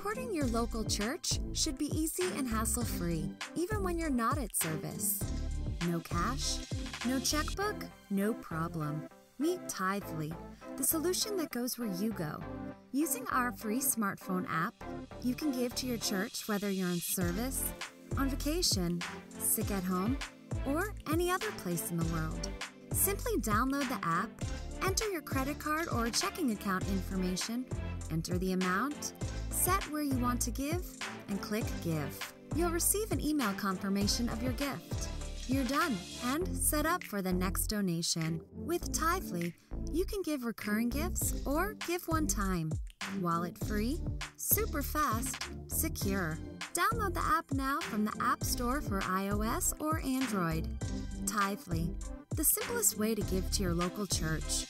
Supporting your local church should be easy and hassle-free, even when you're not at service. No cash? No checkbook? No problem. Meet Tithely, the solution that goes where you go. Using our free smartphone app, you can give to your church whether you're in service, on vacation, sick at home, or any other place in the world. Simply download the app, enter your credit card or checking account information, enter the amount, set where you want to give, and click Give. You'll receive an email confirmation of your gift. You're done and set up for the next donation. With Tithely, you can give recurring gifts or give one time. Wallet-free, super fast, secure. Download the app now from the App Store for iOS or Android. Tithely, the simplest way to give to your local church.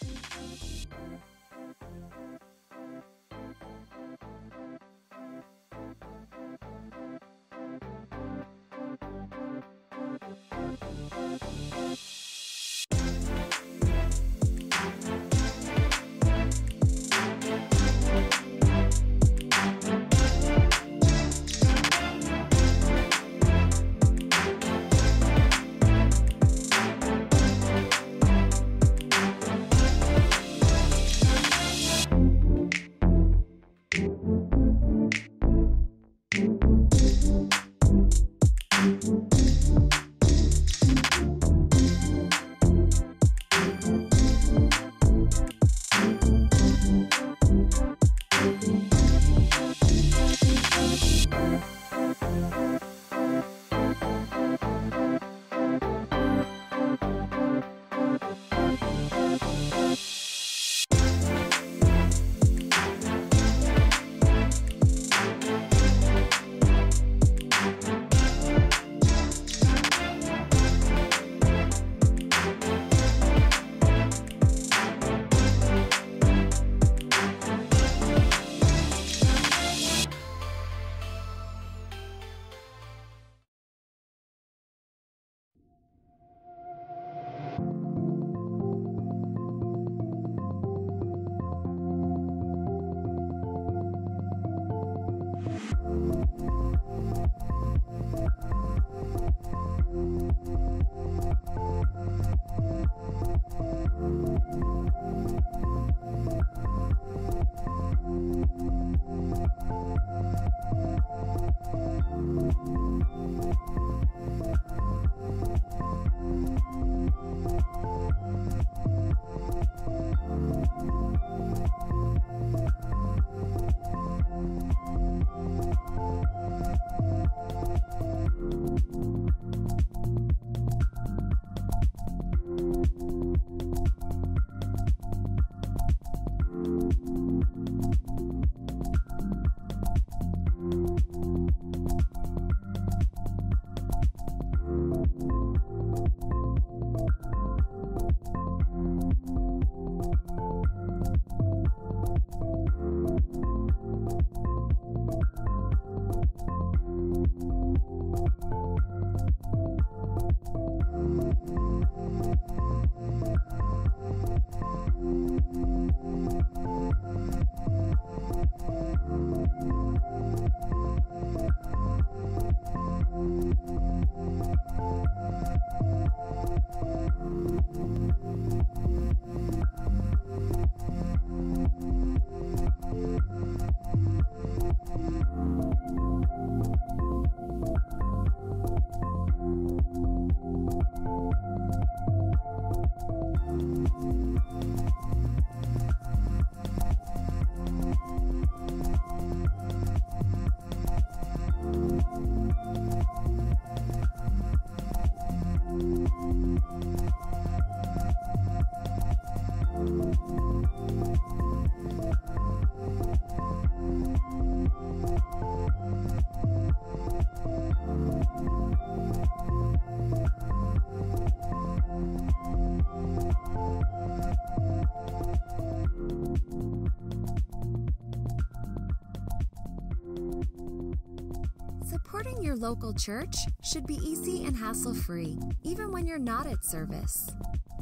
Supporting your local church should be easy and hassle-free, even when you're not at service.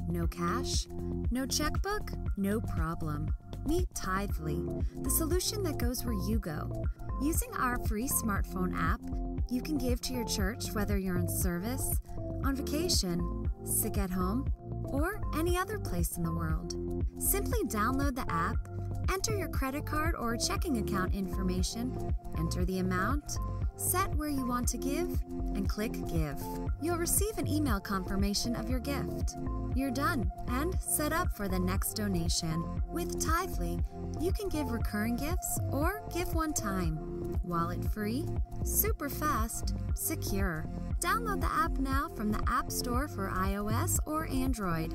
No cash? No checkbook? No problem. Meet Tithely, the solution that goes where you go. Using our free smartphone app, you can give to your church whether you're in service, on vacation, sick at home, or any other place in the world. Simply download the app, enter your credit card or checking account information, enter the amount, set where you want to give, and click Give. You'll receive an email confirmation of your gift. You're done and set up for the next donation. With Tithely, you can give recurring gifts or give one time. Wallet-free, super fast, secure. Download the app now from the App Store for iOS or Android.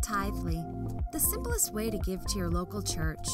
Tithely, the simplest way to give to your local church.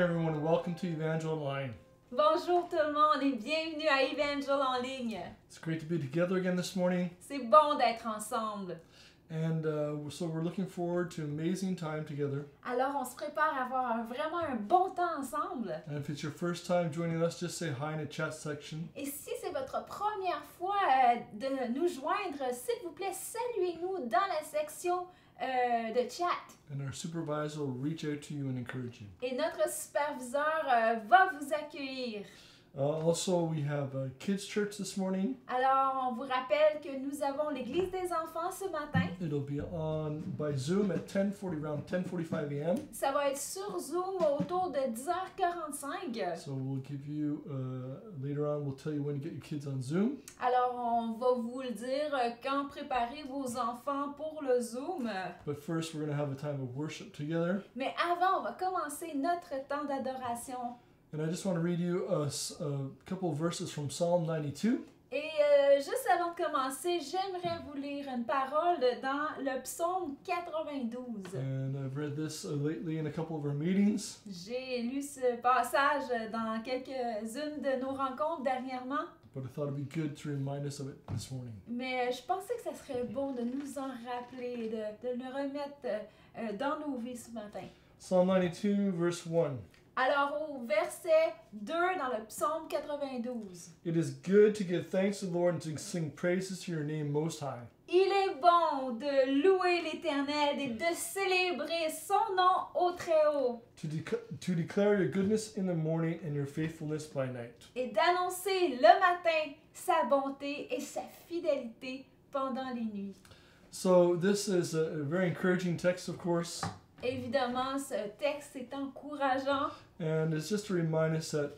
everyone, and welcome to Evangel Online. Bonjour tout le monde et bienvenue à Evangel en ligne. It's great to be together again this morning, C'est bon d'être ensemble. and so we're looking forward to an amazing time together. Alors on se prépare à avoir vraiment un bon temps ensemble. And if it's your first time joining us, just say hi in the chat section. Et si c'est votre première fois de nous joindre, s'il vous plaît, saluez-nous dans la section de chat. And our supervisor will reach out to you and encourage you. Et notre superviseur va vous accueillir. Also, we have Kids Church this morning. Alors, on vous rappelle que nous avons l'église des enfants ce matin. It'll be on by Zoom at around 10:45 a.m. Ça va être sur Zoom autour de 10h45. So we'll give you, later on, we'll tell you when to get your kids on Zoom. Alors, on va vous le dire quand préparer vos enfants pour le Zoom. But first, we're going to have a time of worship together. Mais avant, on va commencer notre temps d'adoration. And I just want to read you a couple of verses from Psalm 92. Et juste avant de commencer, j'aimerais vous lire une parole dans le psaume 92. And I've read this lately in a couple of our meetings. J'ai lu ce passage dans quelques-unes de nos rencontres dernièrement, But I thought it'd be good to remind us of it this morning. mais je pensais que ça serait bon de nous en rappeler, de le remettre dans nos vies ce matin. Psalm 92, verse 1. Alors au verset 2 dans le psaume 92. It is good to give thanks to the Lord and to sing praises to your name most high. Il est bon de louer l'Éternel et de célébrer son nom au Très-Haut To declare your goodness in the morning and your faithfulness by night. et d'annoncer le matin sa bonté et sa fidélité pendant les nuits. So this is a very encouraging text, of course. Évidemment, ce texte est encourageant And it's just to remind us that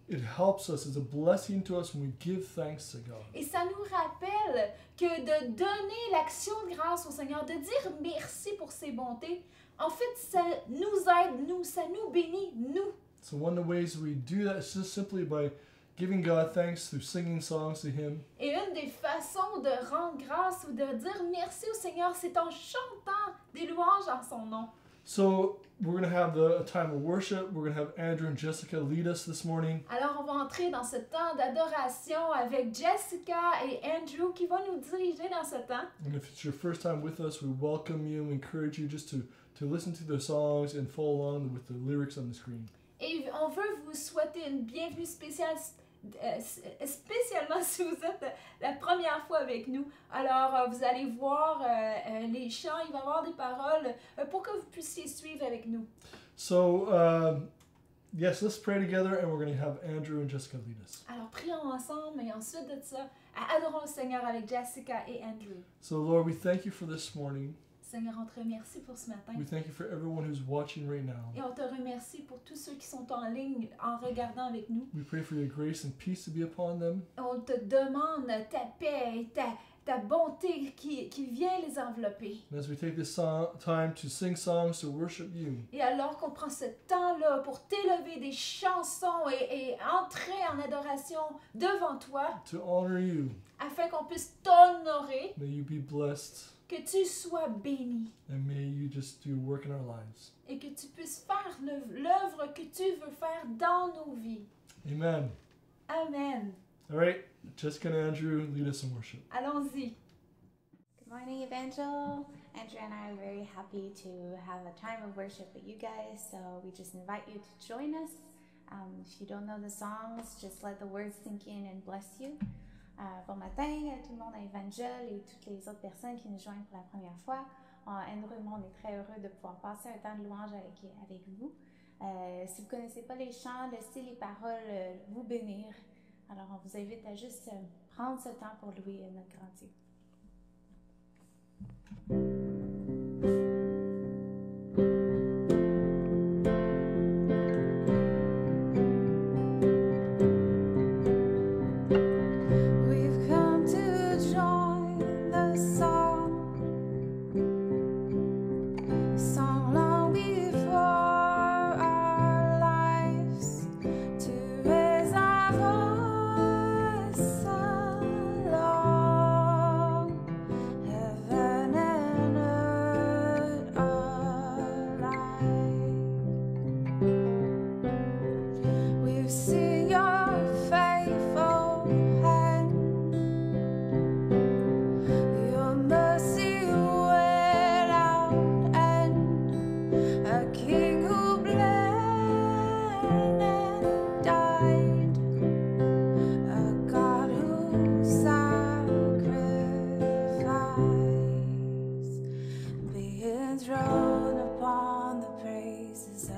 it helps us, it's a blessing to us when we give thanks to God. et ça nous rappelle que de donner l'action de grâce au Seigneur, de dire merci pour ses bontés, en fait, ça nous aide, nous, ça nous bénit, nous. So one of the ways we do that is just simply by giving God thanks through singing songs to Him. Et une des façons de rendre grâce ou de dire merci au Seigneur, c'est en chantant des louanges en son nom. So we're going to have a time of worship. We're going to have Andrew and Jessica lead us this morning. Alors, on va entrer dans ce temps d'adoration avec Jessica et Andrew qui vont nous diriger dans ce temps. And if it's your first time with us, we welcome you and encourage you just to listen to the songs and follow along with the lyrics on the screen. Et on veut vous souhaiter une bienvenue spéciale, spécialement si vous êtes la première fois avec nous. Alors, vous allez voir les chants, il va y avoir des paroles pour que vous puissiez suivre avec nous. So, yes, let's pray together and we're going to have Andrew and Jessica lead us. Alors, prions ensemble et ensuite de ça, adorons le Seigneur avec Jessica et Andrew. So, Lord, we thank you for this morning. Seigneur, on te remercie pour ce matin. We thank you for everyone who's watching right now. Et on te remercie pour tous ceux qui sont en ligne en regardant avec nous. We pray for your grace and peace to be upon them. On te demande ta paix et ta bonté qui vient les envelopper. And as we take this time to sing songs to worship you, Et alors qu'on prend ce temps-là pour t'élever des chansons et entrer en adoration devant toi, to honor you, afin qu'on puisse t'honorer, may you be blessed que tu sois béni and may you just do work in our lives. et que tu puisses faire l'œuvre que tu veux faire dans nos vies. Amen. Amen. All right, Jessica and Andrew, lead us in worship. Allons-y. Good morning, Evangel. Andrea and I are very happy to have a time of worship with you guys, so we just invite you to join us. If you don't know the songs, just let the words sink in and bless you. Bon matin à tout le monde à Evangel et toutes les autres personnes qui nous joignent pour la première fois. Andrew et moi, on est très heureux de pouvoir passer un temps de louange avec vous. Si vous ne connaissez pas les chants, laissez les paroles vous bénir. Alors, on vous invite à juste prendre ce temps pour louer notre grand Dieu. Heaven and see your faithful hand, your mercy without end, a king who bled and died, a God who sacrificed, be enthroned upon the praises of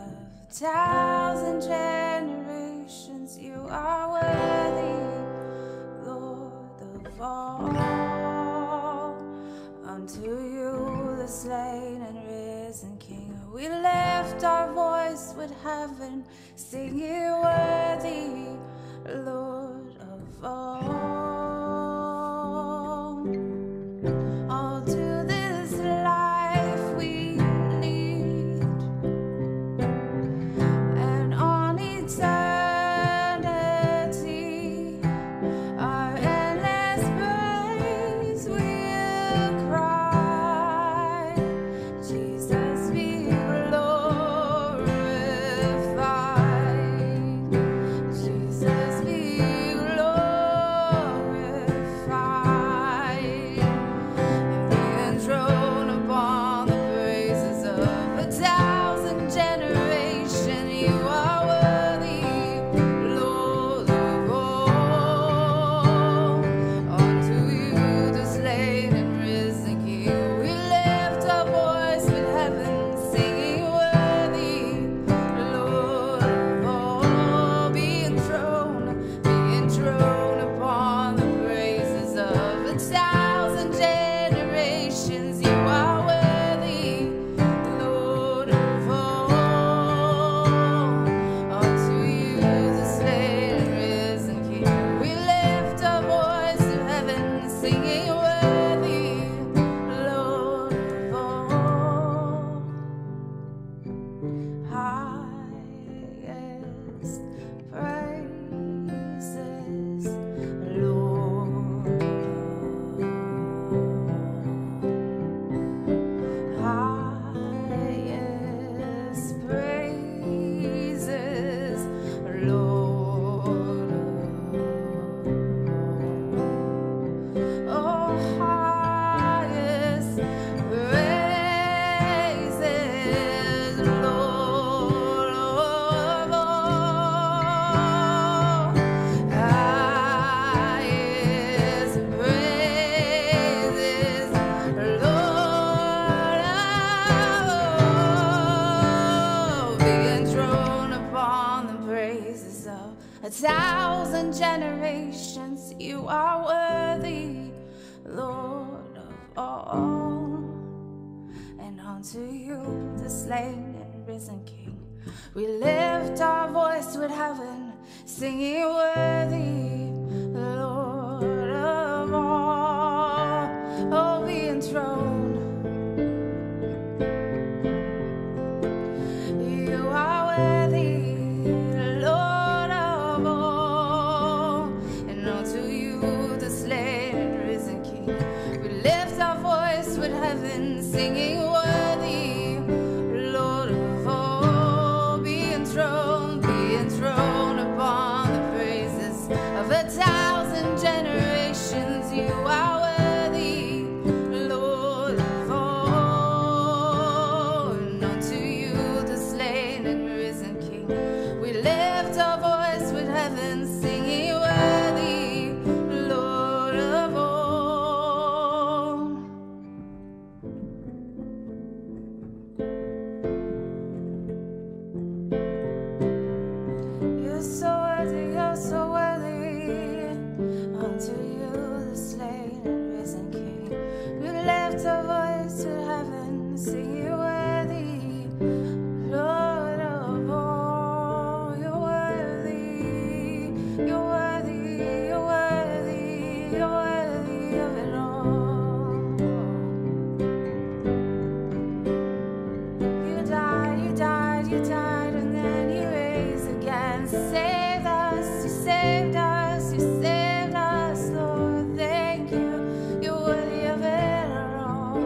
1,000 generations. You are worthy, Lord of all. Unto you, the slain and risen King, we lift our voice with heaven, singing worthy, Lord of all. All to this life we lead, and on eternity our endless praise will cry. Jesus be glorified, Jesus be glorified, be enthroned upon the praises of 1,000 generations. You are worthy, Lord of all. Unto you, the slain and risen King, we lift our voice with heaven, singing worthy, Lord of all. Be enthroned upon the praises of 1,000 generations. You are worthy, Lord of all. Unto you, the slain and risen King, we lift our voice to heaven, singing worthy, Lord of all. Highest praises, Lord. Highest praises, Lord. Oh, highest praises, Lord of all. Highest praises, Lord of all. Be enthroned upon the praises of 1,000 generations. You are worthy, Lord of all. And unto you, the slain and risen King, we lift our voice with heaven, singing worthy, Lord of all. Oh, be enthroned. You are worthy, Lord of all. And unto you, the slain and risen King, we lift our voice with heaven, singing worthy, Lord of all. Be enthroned upon the praises of 1,000 generations. You are worthy, Lord of all. And unto you, the slain and risen King, we lift our voice with heaven, singing worthy, Lord of all. You're so worthy, you're so worthy. Unto you, the slain and risen King, we lift our voice to heaven, singing worthy, Lord of all. You're worthy, you're worthy, you're worthy, you're worthy of it all. You died, you died, you died, and then you raised again. Saved us, you saved us, you saved us, Lord. Thank you, you're worthy of it all.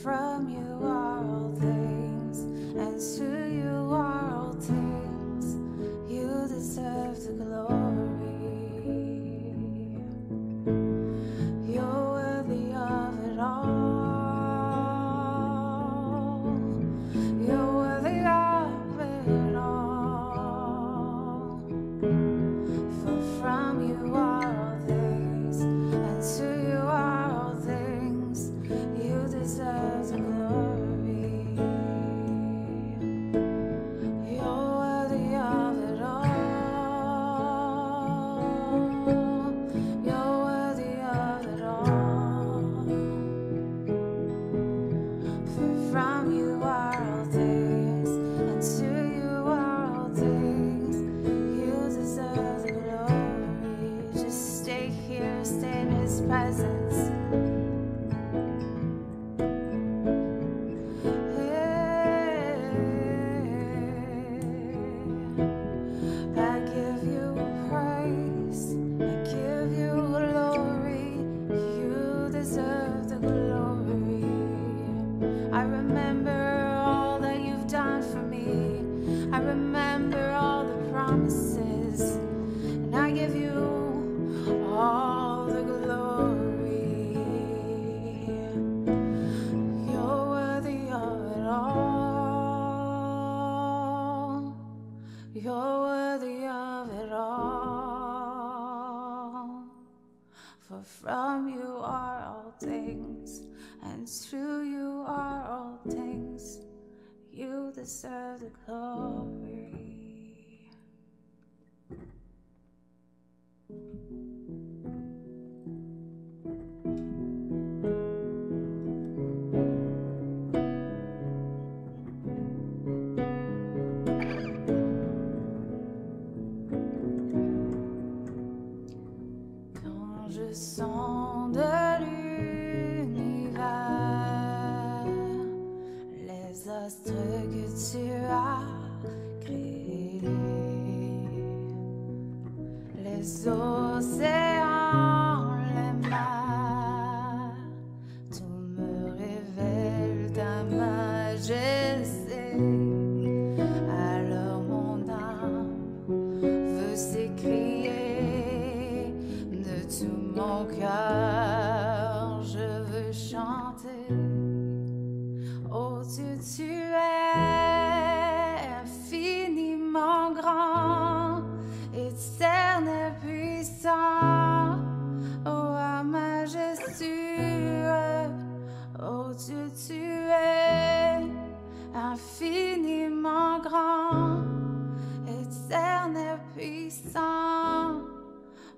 From you are all things, and to you are all things. You deserve the glory. You're worthy of it all. You're worthy of it all. For from you are all things, and to you are all things. You deserve the glory. You're worthy of it all. You're worthy of it all. For from you are all things, and to you are all things. You deserve the glory. Just stay here, stay in His presence. I remember all that you've done for me. I remember all the promises, and I give you all the glory. You're worthy of it all. You're worthy of it all. For from you are all things, and to you are all things. You deserve the glory. Quand je sens de l'univers les astres que tu as créés, les océans, les mers, tout me révèle ta majesté. Alors mon âme veut s'écrier de tout mon cœur, je veux chanter. Oh Dieu, tu es infiniment grand, éternel, puissant, oh majestueux. Oh Dieu, tu es infiniment grand, éternel, puissant,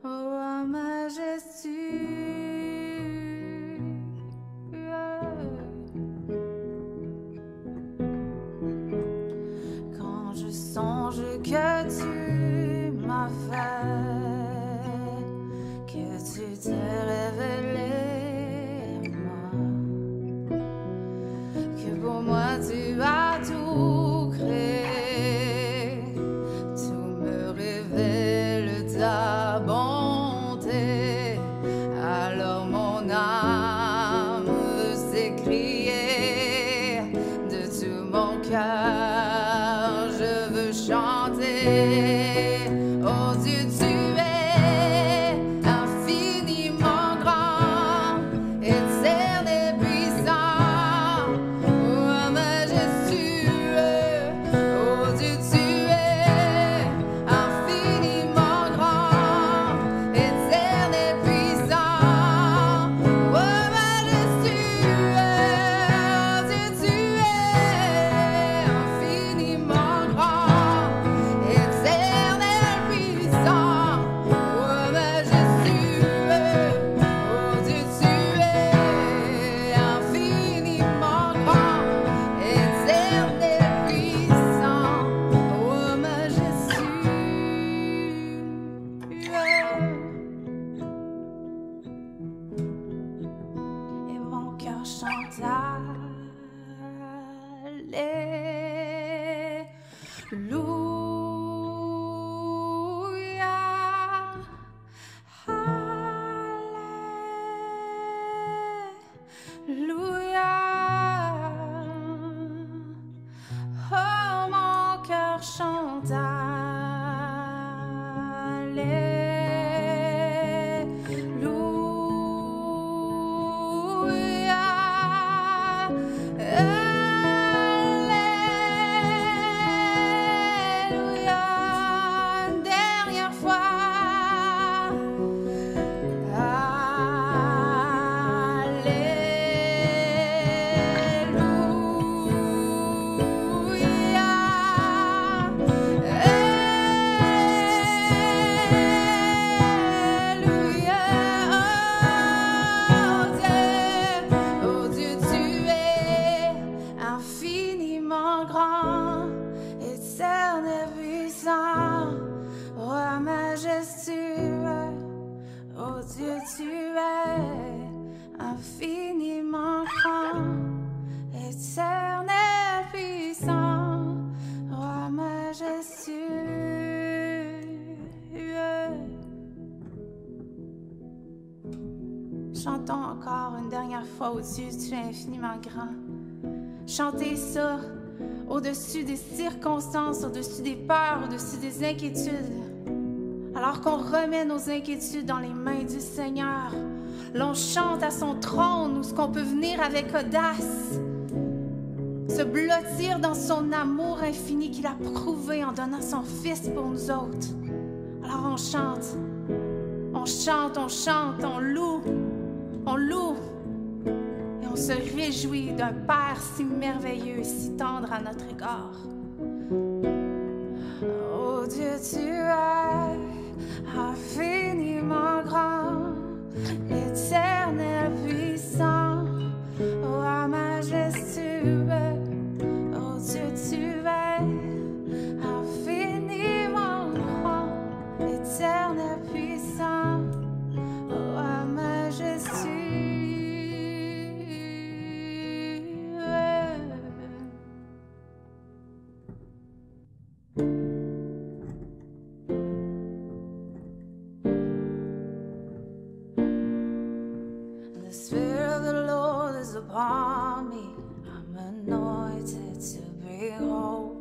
oh majestueux. Quand je songe que tu m'as fait, que tu t'es révélé à moi, que pour moi tu as tout créé, tout me révèle ta bonté. chante Alléluia. Alléluia. Oh, mon cœur chante infiniment grand, éternel, puissant, roi majestueux. Chantons encore une dernière fois au-dessus, tu es infiniment grand. Chantez ça au-dessus des circonstances, au-dessus des peurs, au-dessus des inquiétudes. Alors qu'on remet nos inquiétudes dans les mains du Seigneur, l'on chante à son trône où ce qu'on peut venir avec audace, se blottir dans son amour infini qu'il a prouvé en donnant son Fils pour nous autres. Alors on chante, on chante, on chante, on loue, et on se réjouit d'un Père si merveilleux, si tendre à notre égard. Oh Dieu, tu es infiniment grand, éternel, puissant, roi majestueux. Oh Dieu, tu es infiniment grand, éternel, puissant, roi majestueux. The Spirit of the Lord is upon me. I'm anointed to bring hope.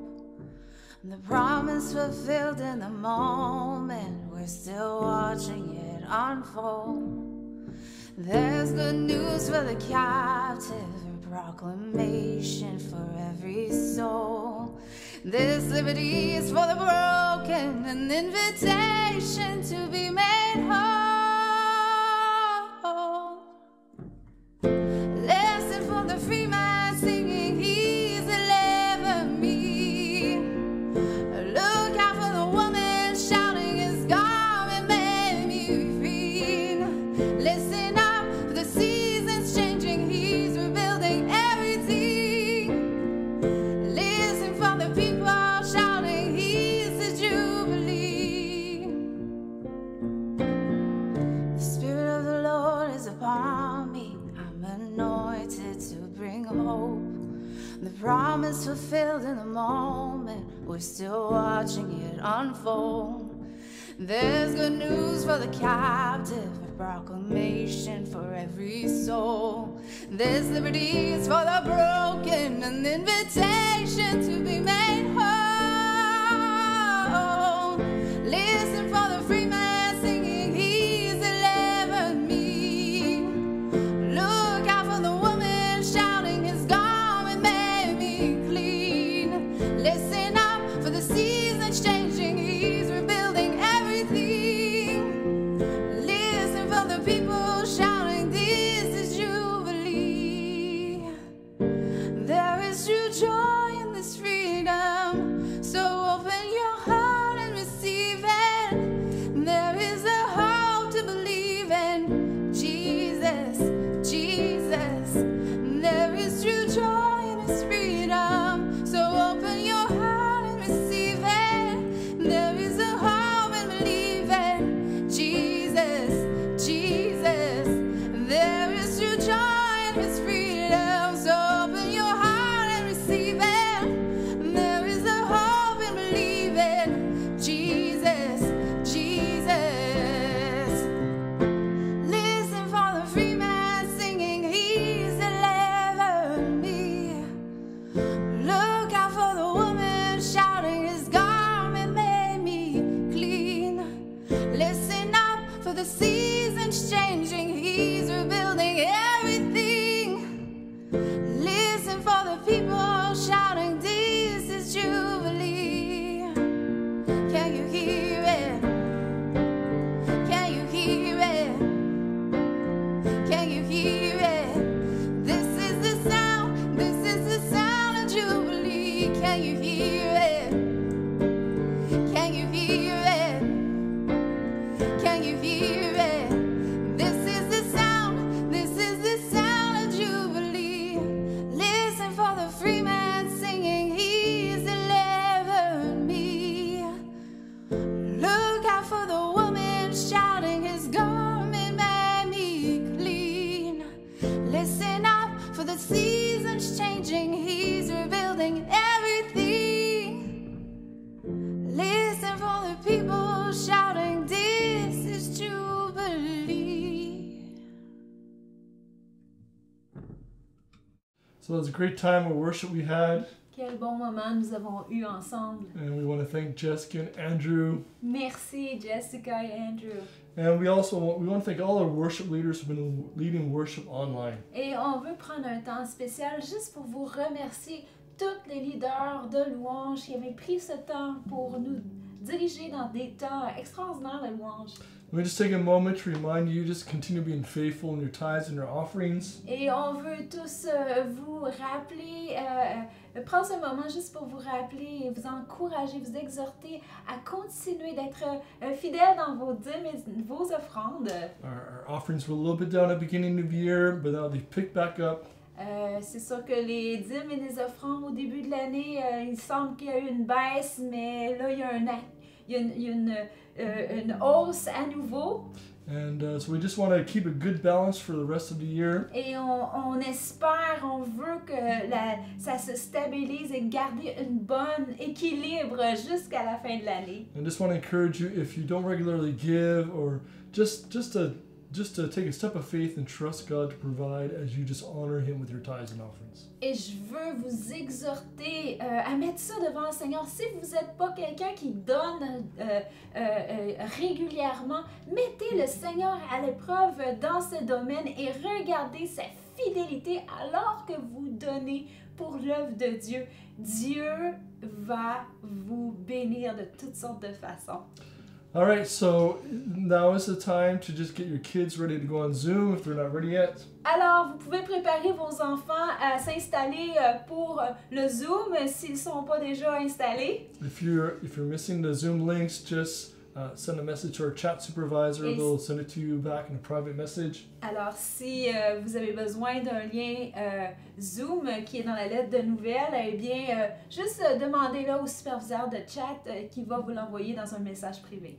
And the promise fulfilled in the moment. We're still watching it unfold. There's good news for the captive, a proclamation for every soul. This liberty is for the broken, an invitation to be made whole. Listen for the free man singing, He's delivered me. Look out for the woman shouting, His garment made me free. Listen up for the seasons changing, He's rebuilding everything. Listen for the people shouting, He's the Jubilee. The Spirit of the Lord is upon me. I'm anointed to bring hope. The promise fulfilled in the moment. We're still watching it unfold. There's good news for the captive, a proclamation for every soul. This liberty is for the broken, an invitation to be made whole. Listen for the free man singing, He's delivered me. Look out for the woman shouting, His garment made me clean. Listen up for the seasons changing, He's rebuilding everything. Listen for the people shouting, this is Jubilee. There is true joy in this freedom. changing, He's rebuilding everything. Listen for the people shouting, this is Jubilee. So it was a great time of worship we had, Quel bon moment nous avons eu ensemble. and we want to thank Jessica and Andrew. Merci Jessica et Andrew. And we want to thank all our worship leaders who've been leading worship online. Et on veut prendre un temps spécial juste pour vous remercier tous les leaders de louange qui avaient pris ce temps pour nous diriger dans des temps extraordinaires de louange. Let me just take a moment to remind you, just continue being faithful in your tithes and your offerings. Et on veut tous vous rappeler, prendre ce moment juste pour vous rappeler et vous encourager, vous exhorter à continuer d'être fidèles dans vos dîmes et vos offrandes. Our offerings were a little bit down at the beginning of the year, but now they've picked back up. C'est sûr que les dîmes et les offrandes au début de l'année, il semble qu'il y a eu une baisse, mais là il y a une hausse à nouveau. And so we just want to keep a good balance for the rest of the year. Et on espère, on veut que ça se stabilise et garder une bonne équilibre jusqu'à la fin de l'année. And just want to encourage you, if you don't regularly give, or just to take a step of faith and trust God to provide as you just honor Him with your tithes and offerings. Et je veux vous exhorter à mettre ça devant le Seigneur. Si vous n'êtes pas quelqu'un qui donne régulièrement, mettez le Seigneur à l'épreuve dans ce domaine et regardez sa fidélité alors que vous donnez pour l'œuvre de Dieu. Dieu va vous bénir de toutes sortes de façons. All right, so now is the time to just get your kids ready to go on Zoom if they're not ready yet. Alors, vous pouvez préparer vos enfants à s'installer pour le Zoom s'ils ne sont pas déjà installés. If you're missing the Zoom links, just send a message to our chat supervisor. They'll send it to you back in a private message. Alors, si vous avez besoin d'un lien Zoom qui est dans la lettre de nouvelles, eh bien, juste demandez-le au superviseur de chat qui va vous l'envoyer dans un message privé.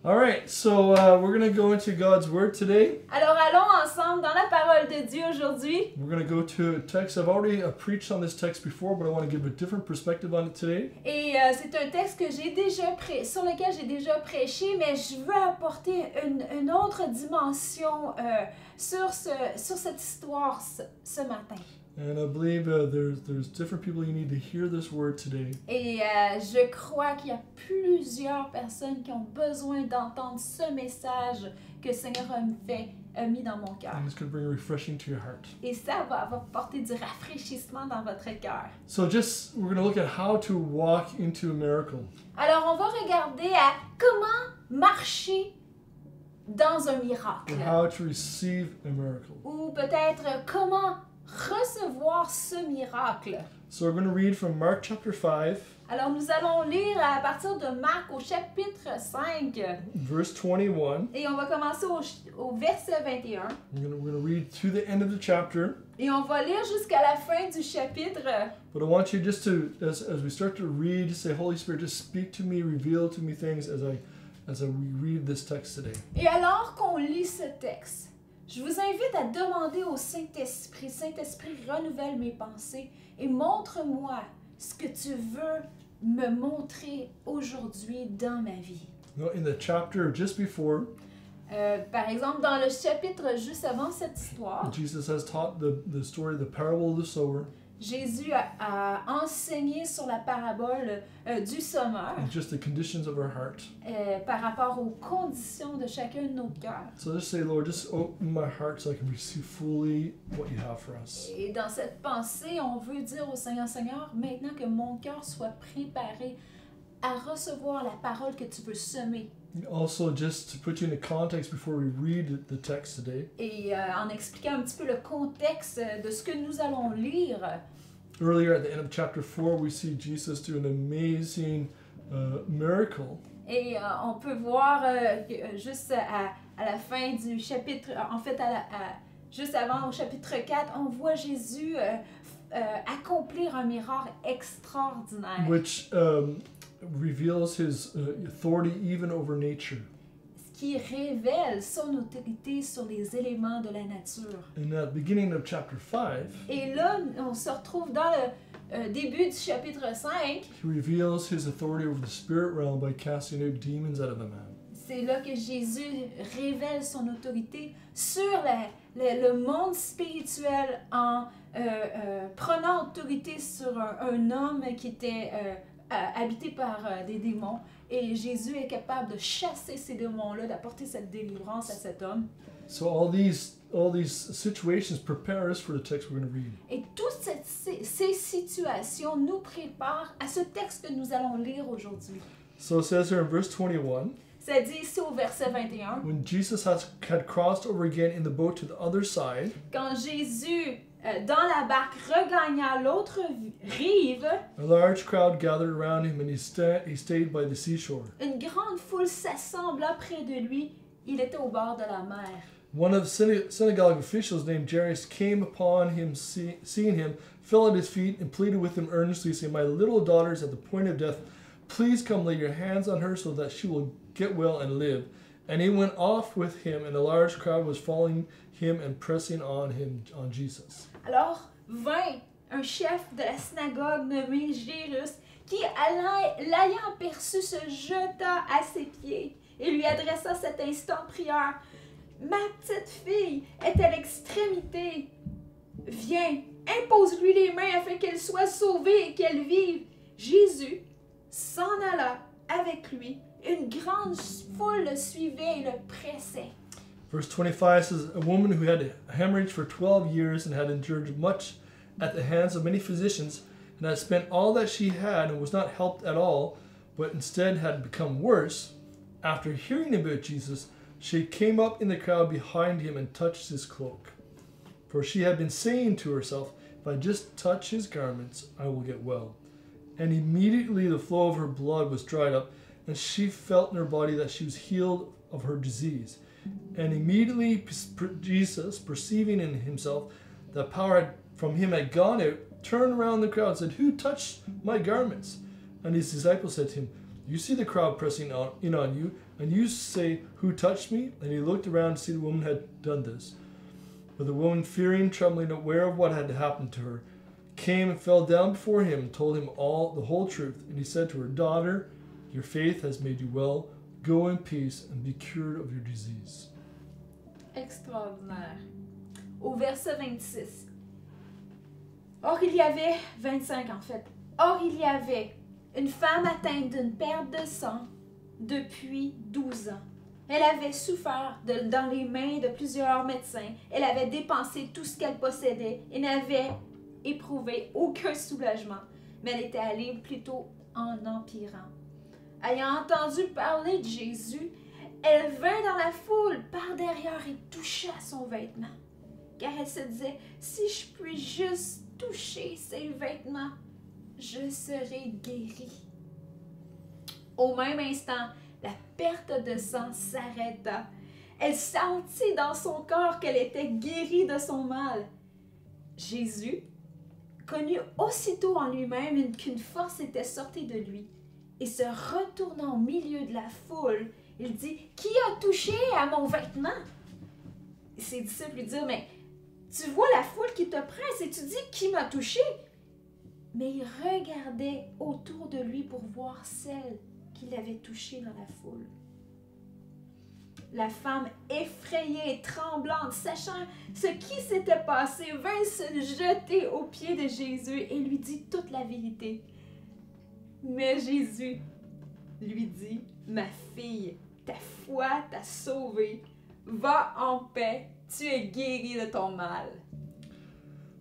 All right, so we're going to go into God's Word today. Alors, allons ensemble dans la parole de Dieu aujourd'hui. We're going to go to a text. I've already preached on this text before, but I want to give a different perspective on it today. Et c'est un texte que sur lequel j'ai déjà prêché, mais je veux apporter une autre dimension sur cette histoire ce matin. And I believe there's different people you need to hear this word today. Et je crois qu'il y a plusieurs personnes qui ont besoin d'entendre ce message que le Seigneur a mis dans mon cœur. And it's going to bring refreshing to your heart. Et ça va apporter du rafraîchissement dans votre cœur. So we're going to look at how to walk into a miracle. Alors, on va regarder à comment marcher dans un miracle. Or how to receive a miracle. Ou peut-être comment recevoir ce miracle. So we're going to read from Mark chapter 5. Alors nous allons lire à partir de Marc au chapitre 5. Verse 21. Et on va commencer au verset 21. We're going to read to the end of the chapter. Et on va lire jusqu'à la fin du chapitre. But I want you just to, as we start to read, say, Holy Spirit, just speak to me, reveal to me things as I read this text today. Et alors qu'on lit ce texte, je vous invite à demander au Saint-Esprit, Saint-Esprit, renouvelle mes pensées et montre-moi ce que tu veux me montrer aujourd'hui dans ma vie. In the chapter just before, par exemple, dans le chapitre juste avant cette histoire, Jesus has taught the story, the parable of the sower. Jésus a enseigné sur la parabole du sommeur And just the conditions of our heart. Par rapport aux conditions de chacun de nos cœurs. So just say, Lord, just open my heart so I can receive fully what you have for us. Et dans cette pensée, on veut dire au Seigneur, Seigneur, maintenant que mon cœur soit préparé à recevoir la parole que tu veux semer. Also, just to put you in the context before we read the text today. Et en expliquant un petit peu le contexte de ce que nous allons lire. Earlier at the end of chapter 4, we see Jesus do an amazing miracle. Et on peut voir juste à la fin du chapitre, en fait, juste avant au chapitre 4, on voit Jésus accomplir un miracle extraordinaire. Which reveals his authority even over nature. Ce qui révèle son autorité sur les éléments de la nature. In the beginning of chapter 5, Et là, on se retrouve dans le début du chapitre 5. he reveals his authority over the spirit realm by casting out demons out of a man. C'est là que Jésus révèle son autorité sur le monde spirituel en prenant autorité sur un homme qui était habité par des démons. Et Jésus est capable de chasser ces démons-là, d'apporter cette délivrance à cet homme. So all these situations prepare us for the text we're going to read. Et toutes ces situations nous préparent à ce texte que nous allons lire aujourd'hui. So it says here in verse 21, Ça dit ici au verset 21, when Jesus had crossed over again in the boat to the other side, quand Jésus, dans la barque, regagna l'autre rive, a large crowd gathered around him and he stayed by the seashore. une grande foule s'assembla près de lui. Il était au bord de la mer. One of the synagogue officials named Jairus came upon him, seeing him, fell at his feet and pleaded with him earnestly, saying, "My little daughter is at the point of death. Please come lay your hands on her so that she will get well and live." And he went off with him, and a large crowd was following him and pressing on Jesus. Alors vint un chef de la synagogue nommé Jairus, qui, l'ayant aperçu, se jeta à ses pieds et lui adressa cet instant prière. « Ma petite fille est à l'extrémité. Viens, impose-lui les mains afin qu'elle soit sauvée et qu'elle vive. » Jésus s'en alla avec lui. Une grande foule le suivait et le pressait. Verse 25 says, a woman who had hemorrhage for 12 years and had endured much at the hands of many physicians and had spent all that she had and was not helped at all, but instead had become worse, after hearing about Jesus, she came up in the crowd behind him and touched his cloak. For she had been saying to herself, "If I just touch his garments, I will get well." And immediately the flow of her blood was dried up, and she felt in her body that she was healed of her disease. And immediately Jesus, perceiving in himself that power from him had gone out, turned around the crowd and said, "Who touched my garments?" And his disciples said to him, "You see the crowd pressing in on you, and you say, 'Who touched me?'" And he looked around to see the woman had done this. But the woman, fearing, trembling, aware of what had happened to her, came and fell down before him and told him the whole truth. And he said to her, "Daughter, your faith has made you well. Go in peace and be cured of your disease." Extraordinaire. Au verset 26. Or il y avait, 25 en fait, or il y avait une femme atteinte d'une perte de sang depuis 12 ans. Elle avait souffert dans les mains de plusieurs médecins. Elle avait dépensé tout ce qu'elle possédait et n'avait éprouvé aucun soulagement. Mais elle était allée plutôt en empirant. Ayant entendu parler de Jésus, elle vint dans la foule par derrière et toucha son vêtement. Car elle se disait, si je puis juste toucher ses vêtements, je serai guérie. Au même instant, la perte de sang s'arrêta. Elle sentit dans son corps qu'elle était guérie de son mal. Jésus connut aussitôt en lui-même qu'une force était sortie de lui. Et se retournant au milieu de la foule, il dit, « Qui a touché à mon vêtement? » Ses disciples lui dirent, « Mais tu vois la foule qui te presse et tu dis, qui m'a touché? » Mais il regardait autour de lui pour voir celle qu'il avait touchée dans la foule. La femme, effrayée et tremblante, sachant ce qui s'était passé, vint se jeter aux pieds de Jésus et lui dit toute la vérité. Mais Jésus lui dit, « Ma fille, ta foi t'a sauvée. Va en paix, tu es guérie de ton mal. »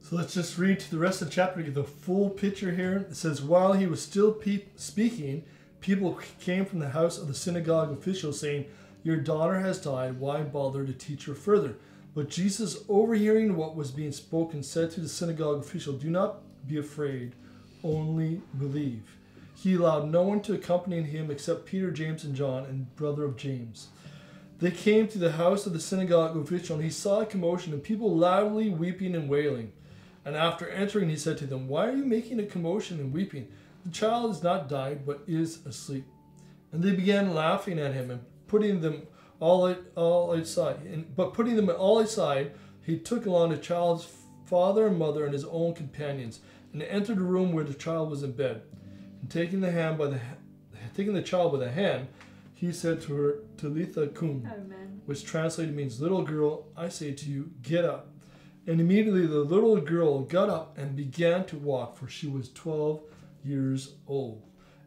So let's just read to the rest of the chapter to get the full picture here. It says, while he was still speaking, people came from the house of the synagogue official saying, "Your daughter has died. Why bother to teach her further?" But Jesus, overhearing what was being spoken, said to the synagogue official, "Do not be afraid, only believe." He allowed no one to accompany him except Peter, James, and John, and brother of James. They came to the house of the synagogue official, and he saw a commotion and people loudly weeping and wailing. And after entering, he said to them, "Why are you making a commotion and weeping? The child has not died, but is asleep." And they began laughing at him and putting them all outside. But putting them all aside, he took along the child's father and mother and his own companions, and entered the room where the child was in bed. And taking the child by the hand, he said to her, Talitha cum, Amen. which translated means, little girl, I say to you, get up. And immediately the little girl got up and began to walk, for she was 12 years old.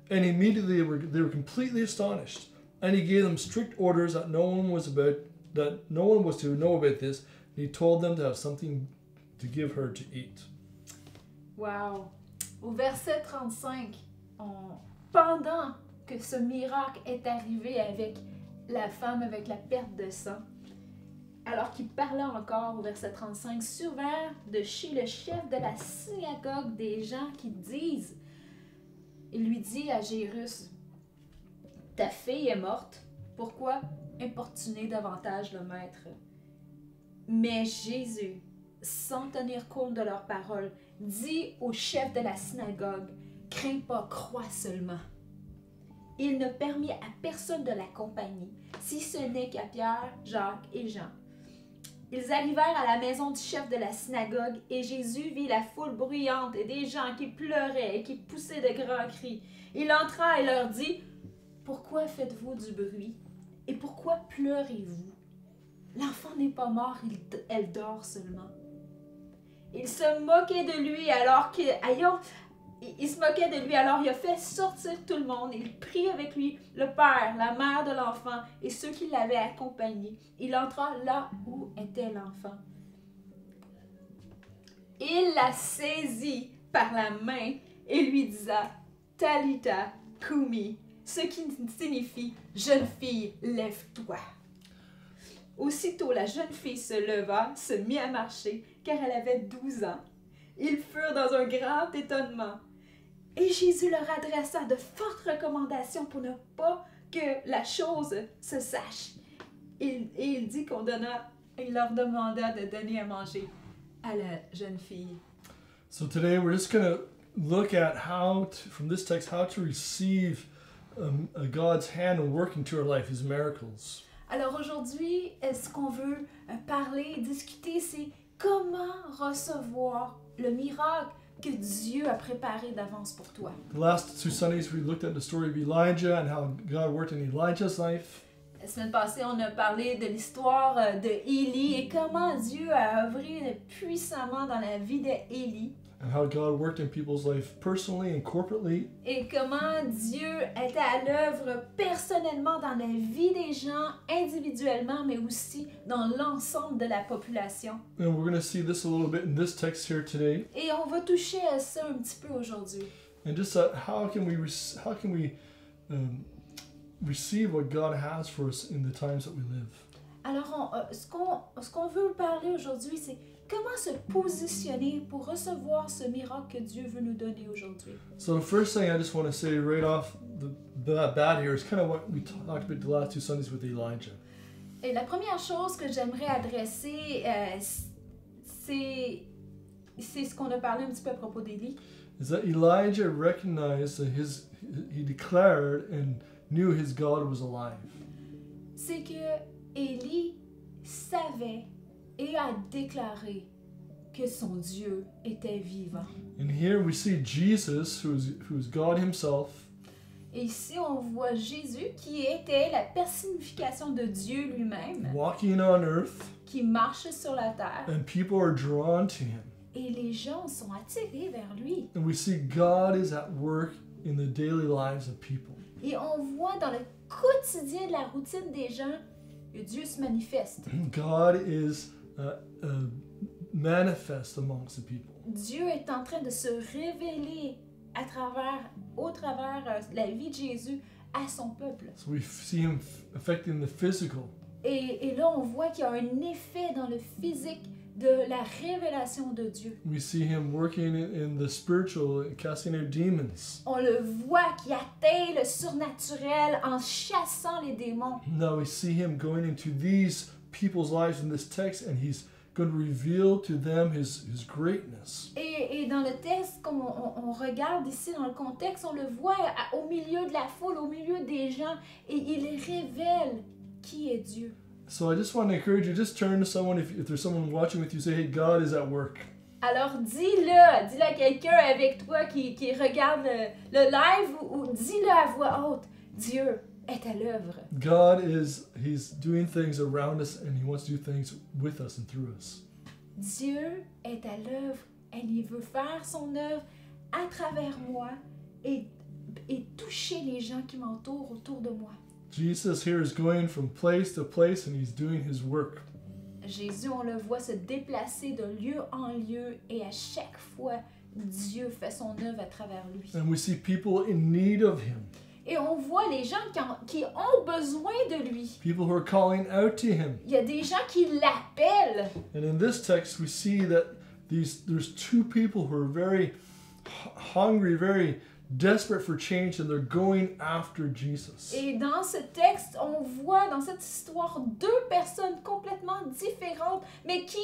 And immediately they were completely astonished. And he gave them strict orders that no one was to know about this. And he told them to have something to give her to eat. Wow. Au verset 35, pendant que ce miracle est arrivé avec la femme avec la perte de sang, alors qu'il parlait encore au verset 35, survinrent de chez le chef de la synagogue des gens qui disent, il lui dit à Jairus, ta fille est morte, pourquoi importuner davantage le maître? Mais Jésus, sans tenir compte de leurs paroles, dit au chef de la synagogue, crains pas, crois seulement. Il ne permit à personne de l'accompagner, si ce n'est qu'à Pierre, Jacques et Jean. Ils arrivèrent à la maison du chef de la synagogue et Jésus vit la foule bruyante et des gens qui pleuraient et qui poussaient de grands cris. Il entra et leur dit, « Pourquoi faites-vous du bruit et pourquoi pleurez-vous? L'enfant n'est pas mort, elle dort seulement. » Il se moquait de lui alors qu'il a fait sortir tout le monde. Il prit avec lui le père, la mère de l'enfant et ceux qui l'avaient accompagné. Il entra là où était l'enfant. Il la saisit par la main et lui disa, Talitha cumi, ce qui signifie jeune fille, lève-toi. Aussitôt la jeune fille se leva, se mit à marcher, car elle avait 12 ans. Ils furent dans un grand étonnement. Et Jésus leur adressa de fortes recommandations pour ne pas que la chose se sache. Et il dit il leur demanda de donner à manger à la jeune fille. So today we're just going to look at from this text, how to receive God's hand working to our life, His miracles. Alors aujourd'hui, ce qu'on veut parler, discuter, c'est comment recevoir le miracle que Dieu a préparé d'avance pour toi. The last 2 Sundays we looked at the story of Elijah and how God worked in Elijah's life. La semaine passée, on a parlé de l'histoire de Élie et comment Dieu a œuvré puissamment dans la vie d'Élie. And how God worked in people's life personally and corporately. Et comment Dieu était à l'œuvre personnellement dans la vie des gens, individuellement, mais aussi dans l'ensemble de la population. And we're going to see this a little bit in this text here today. Et on va toucher à ça un petit peu aujourd'hui. And just how can we receive what God has for us in the times that we live. Alors, ce qu'on veut parler aujourd'hui, c'est comment se positionner pour recevoir ce miracle que Dieu veut nous donner aujourd'hui. So the first thing I just want to say right off the bat here is kind of what we talked about the last 2 Sundays with Elijah. Et la première chose que j'aimerais adresser, c'est ce qu'on a parlé un petit peu à propos d'Élie. Is that Elijah recognized that he declared and knew his God was alive. C'est que Élie savait et a déclaré que son Dieu était vivant. And here we see Jesus, who's God himself. Et ici, on voit Jésus qui était la personnification de Dieu lui-même, Walking on earth, qui marche sur la terre. and people are drawn to him. Et les gens sont attirés vers lui. And we see God is at work in the daily lives of people. Et on voit dans le quotidien de la routine des gens que Dieu se manifeste. God is manifest amongst the people. Dieu est en train de se révéler au travers la vie de Jésus à son peuple. So we see him affecting the physical. Et là, on voit qu'il y a un effet dans le physique de la révélation de Dieu. We see him working in the spiritual, casting out demons. On le voit qui atteint le surnaturel en chassant les démons. Now we see him going into these people's lives in this text, and he's going to reveal to them his greatness. Et dans le texte, comme on regarde ici dans le contexte, on le voit au milieu de la foule, au milieu des gens, et il révèle qui est Dieu. So I just want to encourage you, just turn to someone, if there's someone watching with you, say, hey, God is at work. Alors dis-le à quelqu'un avec toi qui regarde le live ou dis-le à voix haute. Dieu est à l'œuvre. God he's doing things around us and he wants to do things with us and through us. Dieu est à l'œuvre et il veut faire son œuvre à travers moi et toucher les gens qui m'entourent autour de moi. Jesus here is going from place to place and he's doing his work. Jésus, on le voit se déplacer de lieu en lieu et à chaque fois, Dieu fait son œuvre à travers lui. And we see people in need of him. Et on voit les gens qui ont besoin de lui. People who are calling out to him. Il y a des gens qui l'appellent. And in this text we see that there's two people who are very hungry, very desperate for change, and they're going after Jesus. Et dans ce texte, on voit dans cette histoire deux personnes complètement différentes, mais qui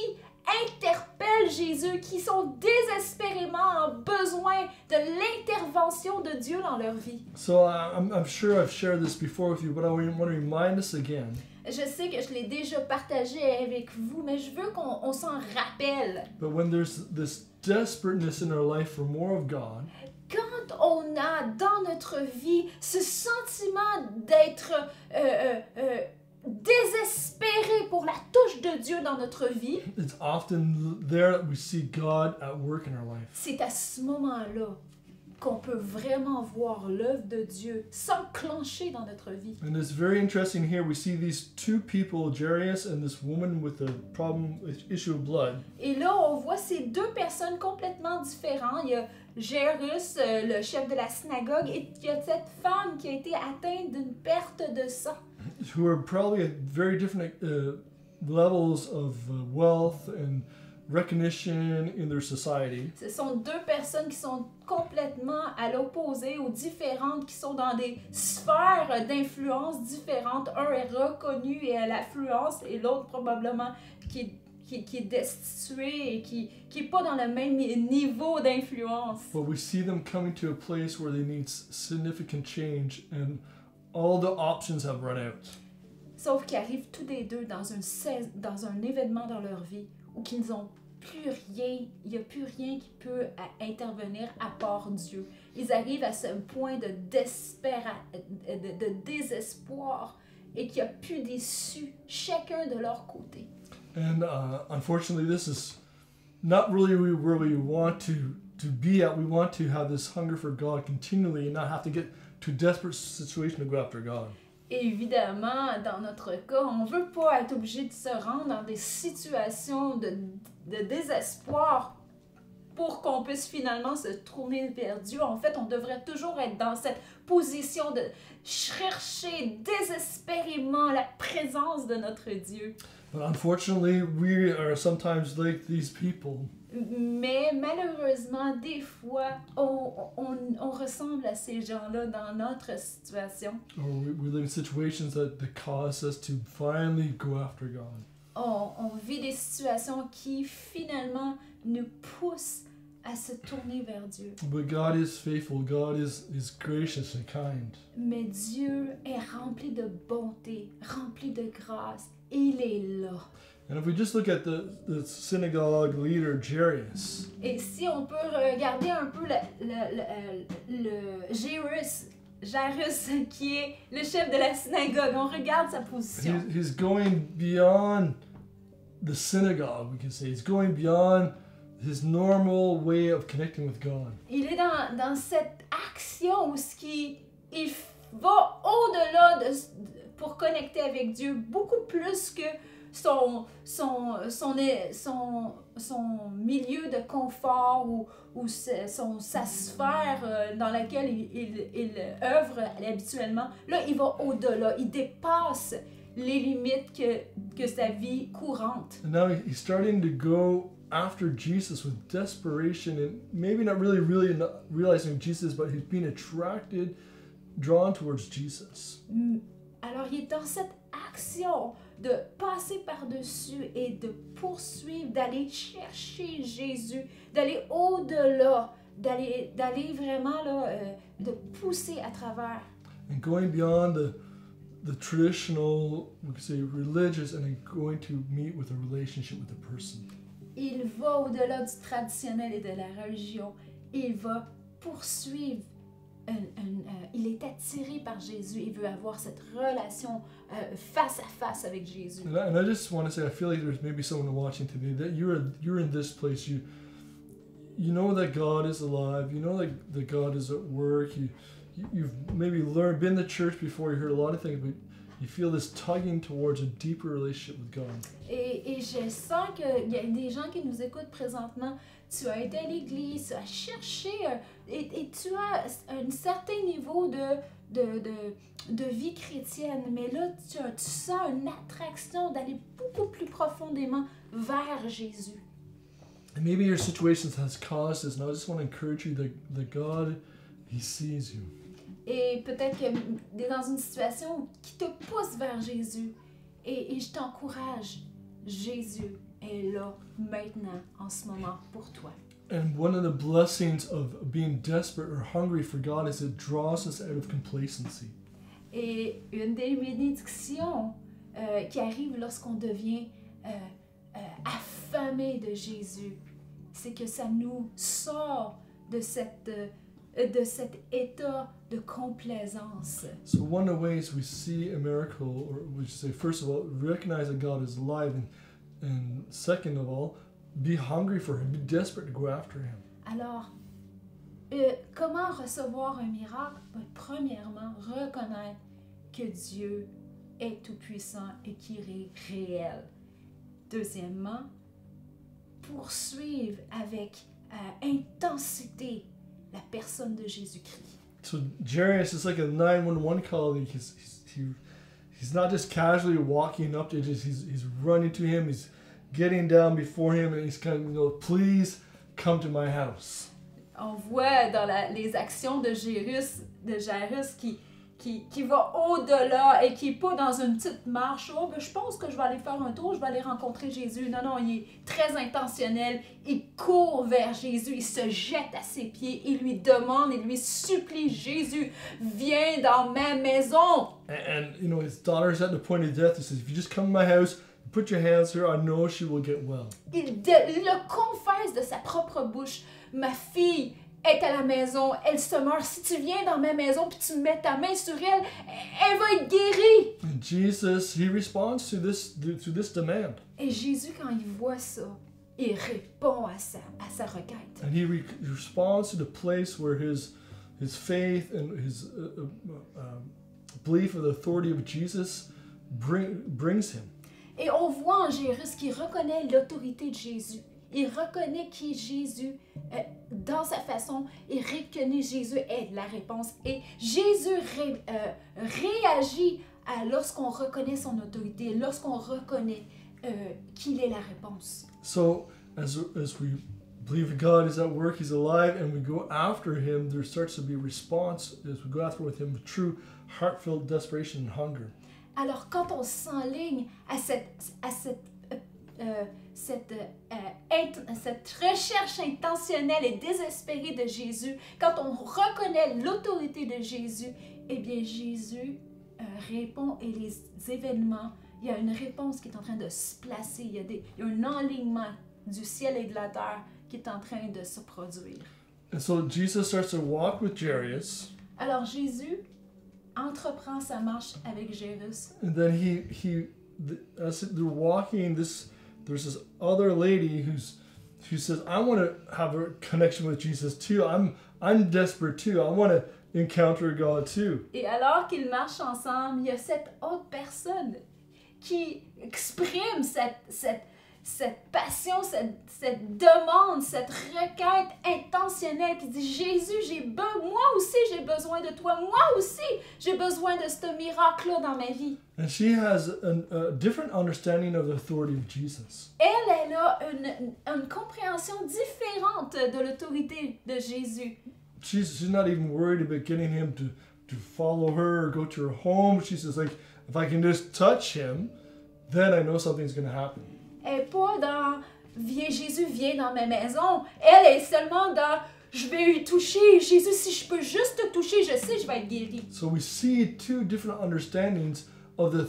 interpellent Jésus, qui sont désespérément en besoin de l'intervention de Dieu dans leur vie. So I'm sure I've shared this before with you, but I want to remind us again. Je sais que je l'ai déjà partagé avec vous, mais je veux qu'on s'en rappelle. But when there's this desperateness in our life for more of God, quand on a dans notre vie ce sentiment d'être désespéré pour la touche de Dieu dans notre vie, it's often there that we see God at work in our life. C'est à ce moment-là qu'on peut vraiment voir l'œuvre de Dieu s'enclencher dans notre vie. And it's very interesting here. We see these two people, Jairus and this woman with a problem, issue of blood. Et là, on voit ces deux personnes complètement différentes. Il y a Jairus, le chef de la synagogue, et il y a cette femme qui a été atteinte d'une perte de sang. Who are probably at very different levels of wealth and recognition in their society. Ce sont deux personnes qui sont complètement à l'opposé ou différentes, qui sont dans des sphères d'influence différentes. Un est reconnu et a l'affluence, et l'autre probablement qui est destitué et qui est pas dans le même niveau d'influence. But we see them coming to a place where they need significant change and all the options have run out. Sauf qu'ils arrivent tous les deux dans un événement dans leur vie où qu'ils n'ont plus rien, il n'y a plus rien qui peut intervenir à part Dieu. Ils arrivent à ce point de désespoir et qu'il n'y a plus d'issue, chacun de leur côté. And unfortunately, this is not really where we want to be at. We want to have this hunger for God continually and not have to get to a desperate situation to go after God. Et évidemment, dans notre cas, on ne veut pas être obligé de se rendre dans des situations de désespoir pour qu'on puisse finalement se tourner vers Dieu. En fait, on devrait toujours être dans cette position de chercher désespérément la présence de notre Dieu. But unfortunately, we are sometimes like these people. Mais malheureusement, des fois, on ressemble à ces gens-là dans notre situation. Or we live in situations that cause us to finally go after God. On vit des situations qui finalement nous poussent à se tourner vers Dieu. But God is faithful. God is gracious and kind. Mais Dieu est rempli de bonté, rempli de grâce. Il est là. And if we just look at the synagogue leader, Jairus, Et si on peut regarder un peu le Jairus, qui est le chef de la synagogue, on regarde sa position. he's going beyond the synagogue, we can say. He's going beyond his normal way of connecting with God. Il est dans cette action où il va au-delà pour connecter avec Dieu, beaucoup plus que son milieu de confort ou sa sphère dans laquelle il œuvre habituellement. Là, il va au-delà, il dépasse les limites que sa vie courante. And now he's starting to go after Jesus with desperation and maybe not really not realizing Jesus, but he's being drawn towards Jesus. Alors, il est dans cette action de passer par-dessus et de poursuivre, d'aller chercher Jésus, d'aller au-delà, d'aller vraiment là, de pousser à travers. And going beyond the traditional, we could say, religious, and then going to meet with a relationship with the person. Il va au-delà du traditionnel et de la religion. Il va poursuivre. Il est attiré par Jésus. Il veut avoir cette relation face à face avec Jésus. And I just want to say, I feel like there's maybe someone watching today that you're in this place. You know that God is alive. You know that God is at work. You've maybe been to church before. You heard a lot of things, but you feel this tugging towards a deeper relationship with God. Et je sens qu'il y a des gens qui nous écoutent présentement. Tu as été à l'église, tu as cherché et tu as un certain niveau de vie chrétienne. Mais là, tu sens une attraction d'aller beaucoup plus profondément vers Jésus. And maybe your situations has caused this, and I just want to encourage you that God, He sees you. Et peut-être que tu es dans une situation qui te pousse vers Jésus. Et je t'encourage, Jésus est là maintenant, en ce moment, pour toi. And one of the blessings of being desperate or hungry for God is it draws us out of complacency. Et une des bénédictions qui arrive lorsqu'on devient affamé de Jésus, c'est que ça nous sort de cet état de complaisance. So one of the ways we see a miracle, or we should say, first of all, recognize that God is alive, and second of all, be hungry for Him, be desperate to go after Him. Alors, comment recevoir un miracle? Ben, premièrement, reconnaître que Dieu est tout-puissant et qu'il est réel. Deuxièmement, poursuivre avec intensité la personne de Jésus-Christ. So Jairus is like a 911 call. He's not just casually walking up to Jesus. He's running to Him. He's getting down before Him, and he's kind of, please come to my house. On voit dans les actions de Jairus qui va au-delà et qui n'est pas dans une petite marche. Oh, ben, je pense que je vais aller faire un tour, je vais aller rencontrer Jésus. Non, il est très intentionnel. Il court vers Jésus, il se jette à ses pieds, il lui demande, il lui supplie, Jésus, viens dans ma maison. And his daughter's at the point of death. He says, if you just come to my house, put your hands here, I know she will get well. Il le confesse de sa propre bouche. Ma fille est à la maison, elle se meurt. Si tu viens dans ma maison puis tu mets ta main sur elle, elle va être guérie. And Jesus, He responds to this demand. Et Jésus, quand il voit ça, il répond à sa requête. And He responds to the place where his faith and his belief of the authority of Jesus brings him. Et on voit en Jairus qu'il reconnaît l'autorité de Jésus. Il reconnaît qui est Jésus dans sa façon. Il reconnaît Jésus est la réponse. Et Jésus réagit lorsqu'on reconnaît son autorité, lorsqu'on reconnaît qu'il est la réponse. So, as we believe God is at work, He's alive, and we go after Him, there starts to be a response as we go after with Him, true heartfelt desperation and hunger. Alors, quand on s'enligne à cette recherche intentionnelle et désespérée de Jésus, quand on reconnaît l'autorité de Jésus, eh bien Jésus répond et les événements, il y a une réponse qui est en train de se placer, il y a un enlignement du ciel et de la terre qui est en train de se produire. And so Jesus starts to walk with Jairus. Alors Jésus entreprend sa marche avec Jairus. And then as they're walking, there's this other lady who says, I want to have a connection with Jesus too. I'm desperate too. I want to encounter God too. Et alors qu'ils marchent ensemble, il y a cette autre personne qui exprime cette passion, cette demande, cette requête intentionnelle, qui dit, Jésus, moi aussi j'ai besoin de toi, moi aussi j'ai besoin de ce miracle-là dans ma vie. And she has a different understanding of the authority of Jesus. Elle a une compréhension différente de l'autorité de Jésus. She's not even worried about getting him to follow her or go to her home. She says, like, if I can just touch him, then I know something's going to happen. Elle n'est pas dans Jésus, viens dans ma maison. Elle est seulement dans je vais lui toucher. Jésus, si je peux juste te toucher, je sais que je vais être guérie. So we see two different understandings of the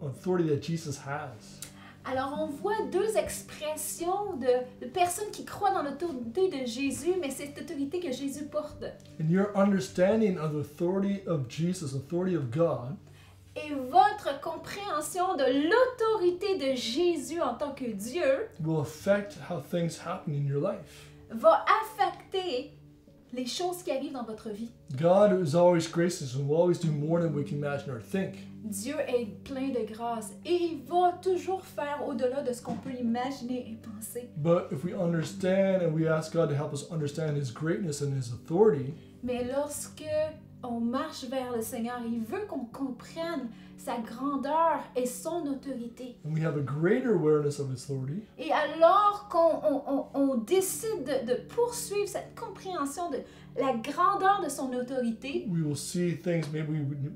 authority that Jesus has. Alors, on voit deux expressions de personnes qui croient dans l'autorité de Jésus, mais cette autorité que Jésus porte. And your understanding of the authority of Jesus, authority of God, Et votre compréhension de l'autorité de Jésus en tant que Dieu will affect how things happen in your life. va affecter les choses qui arrivent dans votre vie. God is always gracious and will always do more than we can imagine or think. Dieu est plein de grâce et il va toujours faire au-delà de ce qu'on peut imaginer et penser. But if we understand and we ask God to help us understand His greatness and His authority, Mais lorsque on marche vers le Seigneur, il veut qu'on comprenne sa grandeur et son autorité. and we have a greater awareness of His authority, Et alors qu'on décide de poursuivre cette compréhension de la grandeur de son autorité, we will see things maybe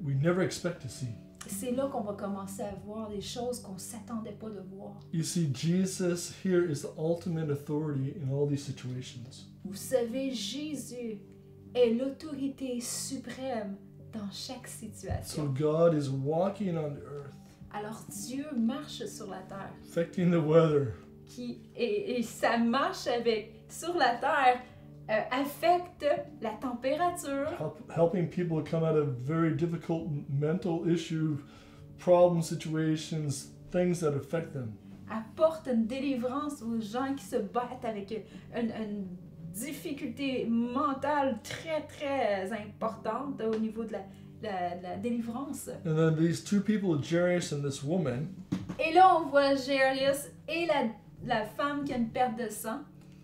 we never expect to see. c'est là qu'on va commencer à voir des choses qu'on ne s'attendait pas de voir. You see, Jesus here is the ultimate authority in all these situations. Vous savez, Jésus est l'autorité suprême dans chaque So situation. God is walking on the earth, Alors Dieu marche sur la terre. affecting the weather, Et sa marche sur la terre affecte la température, helping people come out of very difficult mental issue, problem situations, things that affect them. apporte une délivrance aux gens qui se battent avec une difficulté mentale très très importante au niveau de la délivrance. And then these two people, Jairus and this woman, Et là on voit Jairus et la femme qui a une perte de sang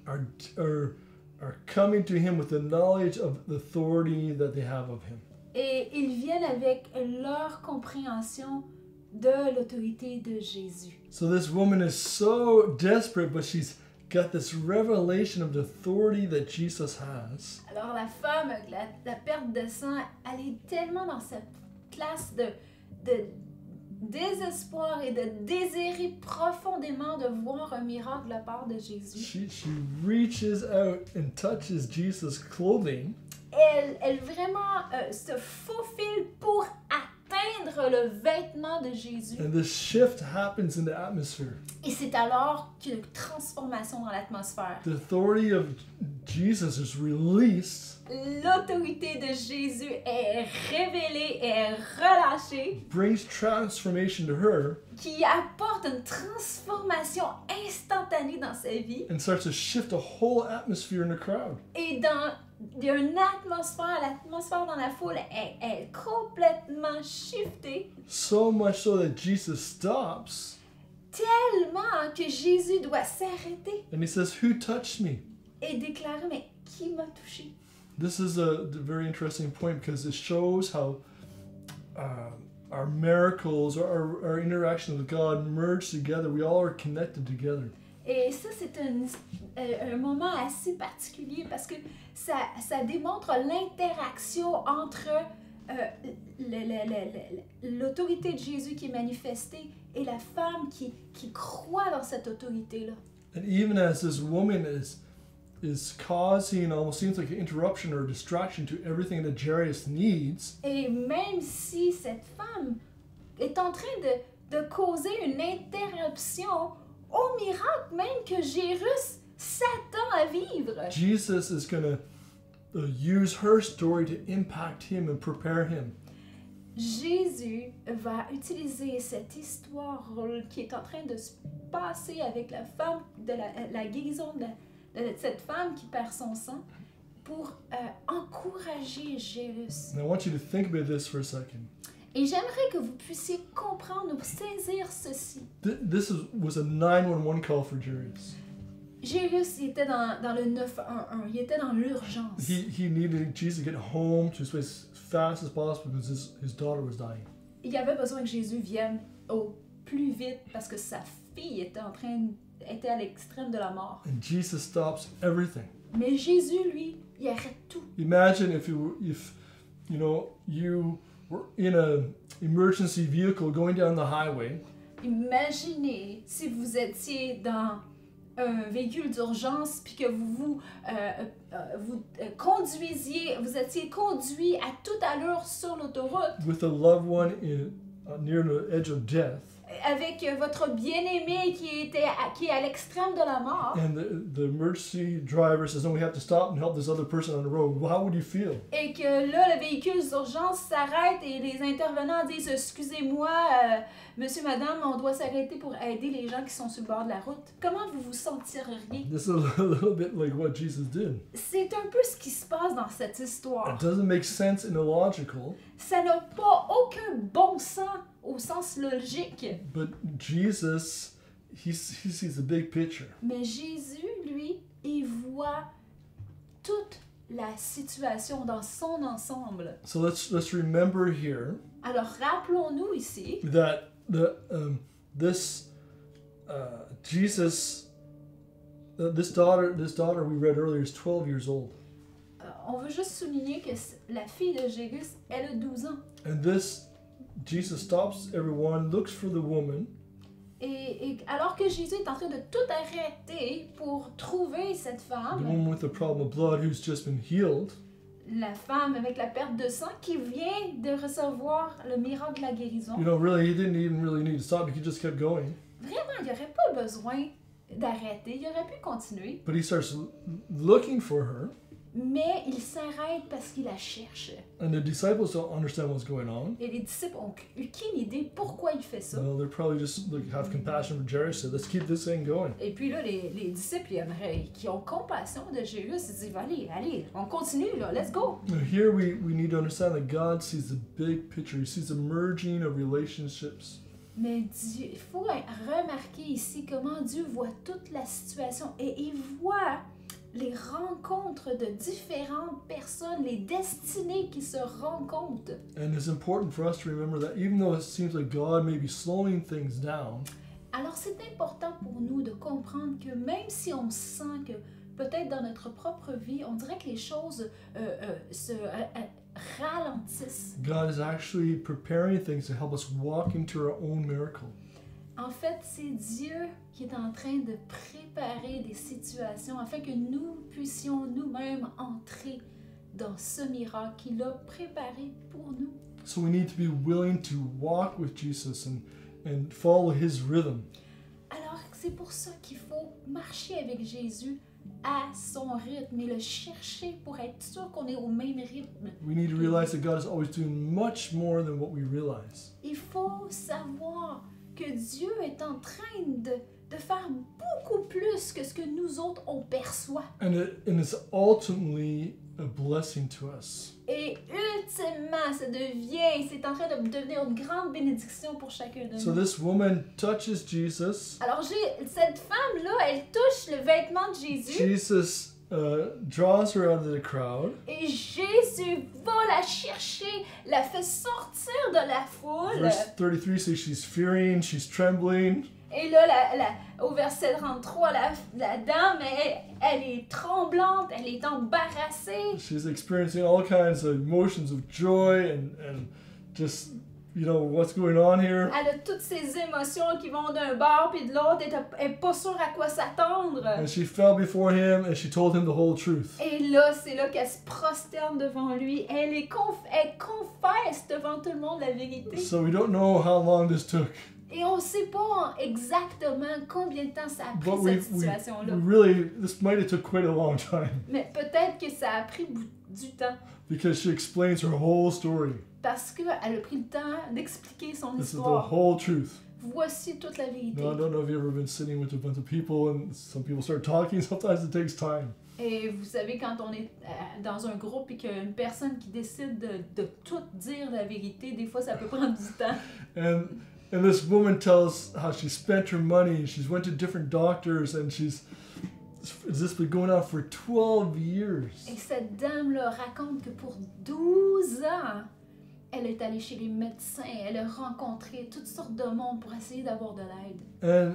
are coming to him with the knowledge of the authority that they have of him. et ils viennent avec leur compréhension de l'autorité de Jésus. So this woman is so desperate, but she's got this revelation of the authority that Jesus has. Alors la femme, la perte de sang, elle est tellement dans cette place de désespoir et de désirer profondément de voir un miracle de la part de Jésus. She reaches out and touches Jesus' clothing, Elle vraiment se faufile pour atteindre le vêtement de Jésus. and this shift happens in the atmosphere. Et c'est alors qu'il y a une transformation dans l'atmosphère. The authority of Jesus is released, L'autorité de Jésus est révélée et est relâchée, brings transformation to her, qui apporte une transformation instantanée dans sa vie. and starts to shift a whole atmosphere in the crowd. Et il y a une atmosphère, l'atmosphère dans la foule est complètement shiftée, So much so that Jesus stops tellement que Jésus doit s'arrêter and he says, "Who touched me?" et déclarer, mais qui m'a touché? This is a very interesting point because it shows how our miracles, our interaction with God merge together. We all are connected together. Et ça, c'est un moment assez particulier parce que ça démontre l'interaction entre l'autorité de Jésus qui est manifestée et la femme qui croit dans cette autorité-là. And even as this woman is causing almost seems like an interruption or distraction to everything that Jairus needs, Et même si cette femme est en train de causer une interruption au miracle même que Jairus s'attend à vivre, Jesus is going to use her story to impact him and prepare him. Jésus va utiliser cette histoire qui est en train de se passer avec la femme, de la guérison de cette femme qui perd son sang, pour encourager Jairus. And I want you to think about this for a second. Et j'aimerais que vous puissiez comprendre ou saisir ceci. This was a 911 call for Jairus. Jairus, il était dans le 911, il était dans l'urgence. He needed Jesus to get home to his place as fast as possible because his daughter was dying. Il avait besoin que Jésus vienne au plus vite parce que sa fille était à l'extrême de la mort. And Jesus stops everything. Mais Jésus, lui, il arrête tout. Imagine if you were in a emergency vehicle going down the highway, Imaginez si vous étiez dans un véhicule d'urgence puis que vous conduisiez, vous étiez conduit à toute allure sur l'autoroute with a loved one near the edge of death, avec votre bien-aimé qui est à l'extrême de la mort and the emergency driver says, "No, we have to stop and help this other person on the road." Well, how would you feel? et que là, le véhicule d'urgence s'arrête et les intervenants disent « Excusez-moi, monsieur, madame, on doit s'arrêter pour aider les gens qui sont sur le bord de la route. » Comment vous vous sentiriez? This is a little bit like what Jesus did. C'est un peu ce qui se passe dans cette histoire. It doesn't make sense in the logical, Ça n'a pas aucun bon sens au sens logique. but Jesus, he sees the big picture. Mais Jésus, lui, il voit toute la situation dans son ensemble. So let's remember here Alors rappelons-nous ici that Jesus, this daughter we read earlier is 12 years old, on veut juste souligner que la fille de Jésus, elle a 12 ans. and this Jesus stops everyone, looks for the woman, Et alors que Jésus est en train de tout arrêter pour trouver cette the femme, woman with the problem of blood who's just been healed, la femme avec la perte de sang qui vient de recevoir le miracle de la guérison, you know, really he didn't even really need to stop. He just kept going, vraiment, il n'y aurait pas besoin d'arrêter, il aurait pu continuer, but he starts looking for her, mais il s'arrête parce qu'il la cherche. and the disciples don't understand what's going on. Et les disciples ont aucune idée pourquoi il fait ça. Well, they're probably just like have compassion for Jairus, so let's keep this thing going. Et puis là, les disciples qui ont compassion de Jésus, ils se disent, allez, on continue, là, let's go. Now, here we need to understand that God sees the big picture. He sees the merging of relationships. Mais Dieu, il faut remarquer ici comment Dieu voit toute la situation et il voit les rencontres de différentes personnes, les destinées qui se rencontrent. And it's important for us to remember that even though it seems like God may be slowing things down, Alors c'est important pour nous de comprendre que même si on sent que peut-être dans notre propre vie, on dirait que les choses se ralentissent. God is actually preparing things to help us walk into our own miracle. En fait, c'est Dieu qui est en train de préparer des situations afin que nous puissions nous-mêmes entrer dans ce miracle qu'il a préparé pour nous. So we need to be willing to walk with Jesus and follow his rhythm. Alors, c'est pour ça qu'il faut marcher avec Jésus à son rythme et le chercher pour être sûr qu'on est au même rythme. We need to realize that God is always doing much more than what we realize. Il faut savoir que Dieu est en train de faire beaucoup plus que ce que nous autres on perçoit. And it's ultimately a blessing to us. Et ultimement, c'est en train de devenir une grande bénédiction pour chacun de So nous. this woman touches Jesus. Alors cette femme-là, elle touche le vêtement de Jésus Jesus draws her out of the crowd. et Jésus va la chercher, la fait sortir de la foule. Verse 33 says she's fearing, she's trembling. Et là, au verset 33, la dame, elle est tremblante, elle est embarrassée. She's experiencing all kinds of emotions of joy and just, you know, what's going on here. Elle a toutes ces émotions qui vont d'un bord puis de l'autre, elle n'est pas sûre à quoi s'attendre. And she fell before him and she told him the whole truth. Et là, c'est là qu'elle se prosterne devant lui. Elle confesse devant tout le monde la vérité. So we don't know how long this took. Et on ne sait pas exactement combien de temps ça a pris But cette situation-là. this might have took quite a long time Mais peut-être que ça a pris du temps. because she explains her whole story. Parce qu'elle a pris le temps d'expliquer son This is the histoire. whole truth. Voici toute la vérité. Now, I don't know if you've ever been sitting with a bunch of people and some people start talking. Sometimes it takes time. Et vous savez, quand on est dans un groupe et qu'il y a une personne qui décide de tout dire la vérité, des fois ça peut prendre du temps. And this woman tells how she spent her money. She's went to different doctors and this been going on for 12 years. Et cette dame-là raconte que pour 12 ans, elle est allée chez les médecins, elle a rencontré toutes sortes de monde pour essayer d'avoir de l'aide.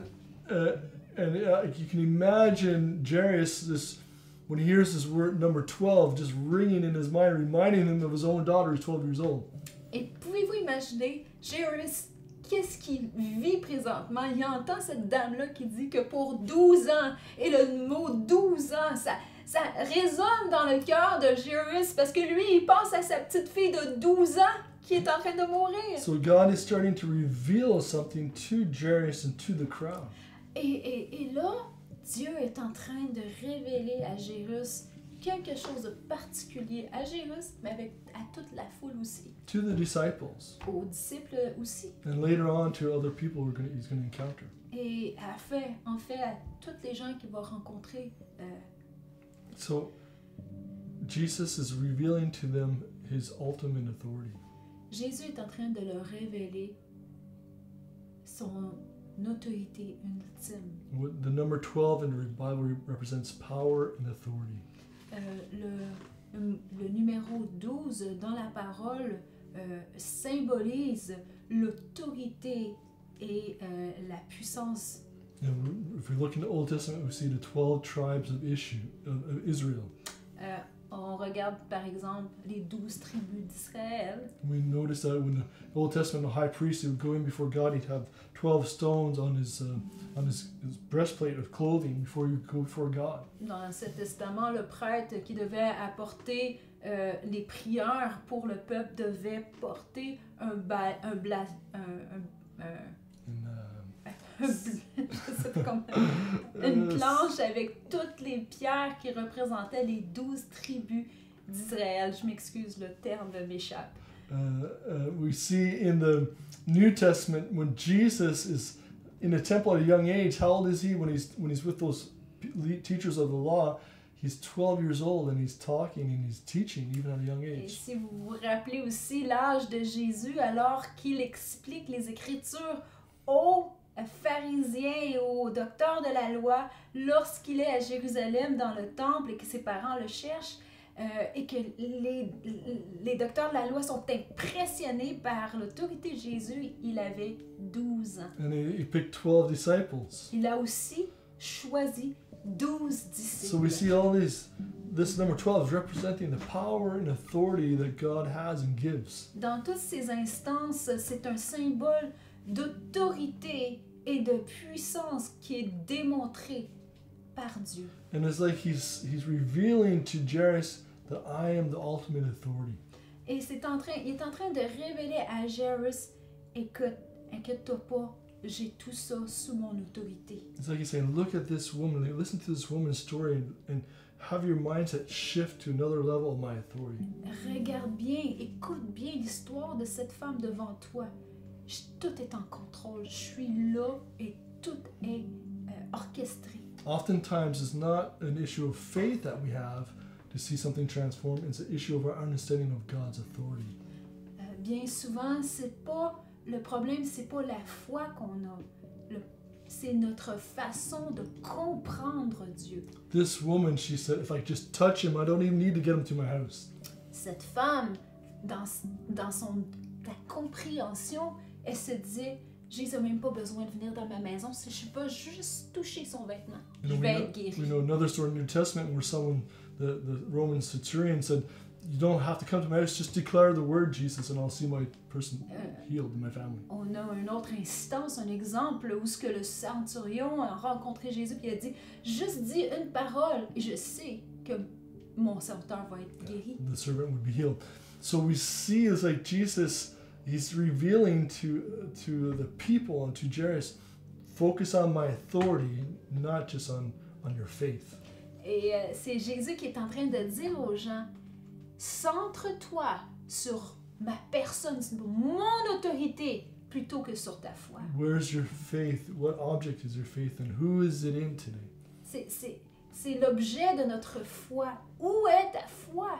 And you can imagine Jairus, when he hears this word number 12 just ringing in his mind, reminding him of his own daughter who's 12 years old. Et pouvez-vous imaginer Jairus qu'est-ce qu'il vit présentement. Il entend cette dame-là qui dit que pour 12 ans, et le mot 12 ans, ça résonne dans le cœur de Jairus parce que lui, il pense à sa petite fille de 12 ans qui est en train de mourir. So God is starting to reveal something to Jairus and to the crowd. Et là, Dieu est en train de révéler à Jairus quelque chose de particulier à Jairus, mais à toute la foule aussi, To the disciples, aux disciples aussi, and later on to other people he's going to encounter. et en fait à toutes les gens qu'il va rencontrer. So Jesus is revealing to them his ultimate authority. Jésus est en train de leur révéler son autorité ultime. The number 12 in the Bible represents power and authority. Le numéro 12 dans la parole symbolise l'autorité et la puissance. If we look in the Old Testament, we see the 12 tribes of Israel. On regarde par exemple les 12 tribus d'Israël. We notice that when the Old Testament, the high priest, he would go in before God, he'd have 12 stones on his breastplate of clothing before he would go before God. Dans l'Ancien Testament, le prêtre qui devait apporter les prières pour le peuple devait porter je sais pas comment, une planche avec toutes les pierres qui représentaient les 12 tribus d'Israël. Je m'excuse, le terme m'échappe. We see in the New Testament when Jesus is in the temple at a young age. How old is he when he's with those teachers of the law? He's 12 years old and he's talking and he's teaching even at a young Et age. si vous vous rappelez aussi l'âge de Jésus alors qu'il explique les Écritures aux pharisiens et aux docteurs de la loi lorsqu'il est à Jérusalem dans le temple et que ses parents le cherchent et que les docteurs de la loi sont impressionnés par l'autorité de Jésus. Il avait 12 ans. And he picked 12 disciples. Il a aussi choisi 12 disciples. So we see all this number 12 is representing the power and authority that God has and gives. Dans toutes ces instances, c'est un symbole d'autorité et de puissance qui est démontré par Dieu. And it's like he's revealing to Jairus that I am the ultimate authority. Et il est en train de révéler à Jairus, écoute, inquiète-toi pas, j'ai tout ça sous mon autorité. It's like he's saying, look at this woman, listen to this woman's story and have your mindset shift to another level of my authority. Regarde bien, écoute bien l'histoire de cette femme devant toi. Tout est en contrôle, je suis là et tout est orchestré. Oftentimes, it's not an issue of faith that we have to see something transform. It's an issue of our understanding of God's authority. Bien souvent, le problème, c'est pas la foi qu'on a, c'est notre façon de comprendre Dieu. This woman, she said, if I just touch him, I don't even need to get him to my house. Cette femme, dans ta compréhension, elle se disait, Jésus n'a même pas besoin de venir dans ma maison si je peux juste toucher son vêtement. Je vais être guéri. We know another story in the New Testament where someone, the Roman centurion said, you don't have to come to my house, just declare the word Jesus and I'll see my person healed in my family. On a une autre instance, un exemple où ce que le centurion a rencontré Jésus et il a dit, juste dis une parole et je sais que mon serviteur va être guéri. The servant would be healed. So we see it's like Jesus, he's revealing to the people and to Jairus, focus on my authority, not just on your faith. Et c'est Jésus qui est en train de dire aux gens, centre-toi sur ma personne, sur mon autorité, plutôt que sur ta foi. Where's your faith? What object is your faith and who is it in today? C'est l'objet de notre foi. Où est ta foi?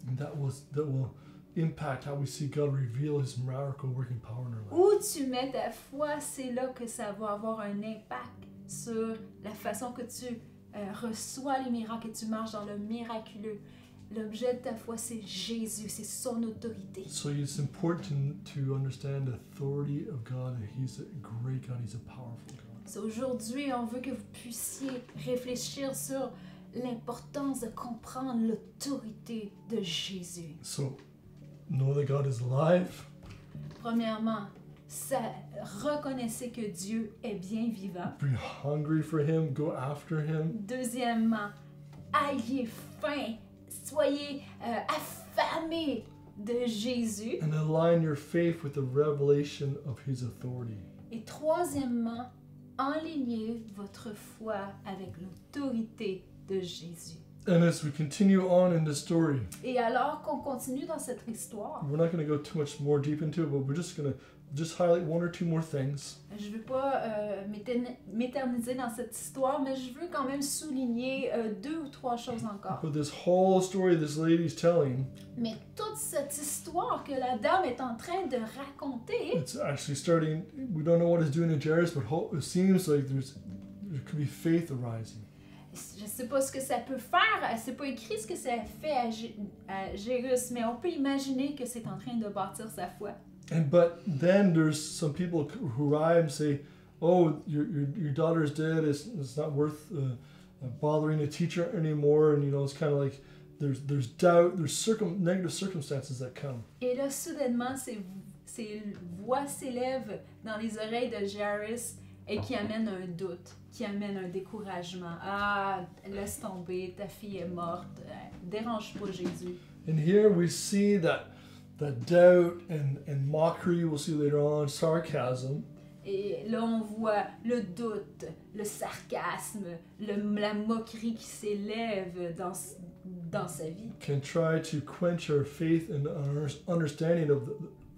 And that will impact how we see God reveal his miracle working power in our life. Où tu mets ta foi, c'est là que ça va avoir un impact sur la façon que tu reçois les miracles et tu marches dans le miraculeux. L'objet de ta foi, c'est Jésus, c'est son autorité. So it's important to understand the authority of God, that he's a great God, he's a powerful God. So, aujourd'hui, on veut que vous puissiez réfléchir sur l'importance de comprendre l'autorité de Jésus. So know that God is alive. Premièrement, reconnaissez que Dieu est bien vivant. Be hungry for him, go after him. Deuxièmement, ayez faim, soyez affamés de Jésus. And align your faith with the revelation of his authority. Et troisièmement, enlignez votre foi avec l'autorité de Jésus. And as we continue on in the story, Et alors qu'on continue dans cette histoire, we're not going to go too much more deep into it, but we're just going to highlight one or two more things. je ne veux pas m'éterniser dans cette histoire, mais je veux quand même souligner 2 ou 3 choses encore. But this whole story this lady's telling, Mais toute cette histoire que la dame est en train de raconter, it's actually starting, we don't know what it's doing in Jairus, but it seems like there could be faith arising. je ne sais pas ce que ça peut faire, c'est pas écrit ce que ça fait à Jairus, mais on peut imaginer que c'est en train de bâtir sa foi. But then there's some people who arrive and say, "Oh, your daughter's dead. It's not worth bothering to teach her anymore." And it's kind of like there's doubt, there's negative circumstances that come. Et là, soudainement, ces voix s'élèvent dans les oreilles de Jairus et qui amènent un doute, qui amènent un découragement. Ah, laisse tomber, ta fille est morte, dérange pas Jésus. And here we see that doubt and mockery. We'll see later on sarcasm. Et là, on voit le doute, le sarcasme, la moquerie qui s'élève dans sa vie. Can try to quench our faith and our understanding of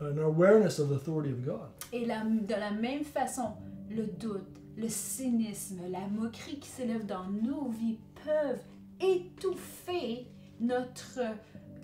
and our awareness of the authority of God. Et de la même façon, le doute, le cynisme, la moquerie qui s'élève dans nos vies peuvent étouffer notre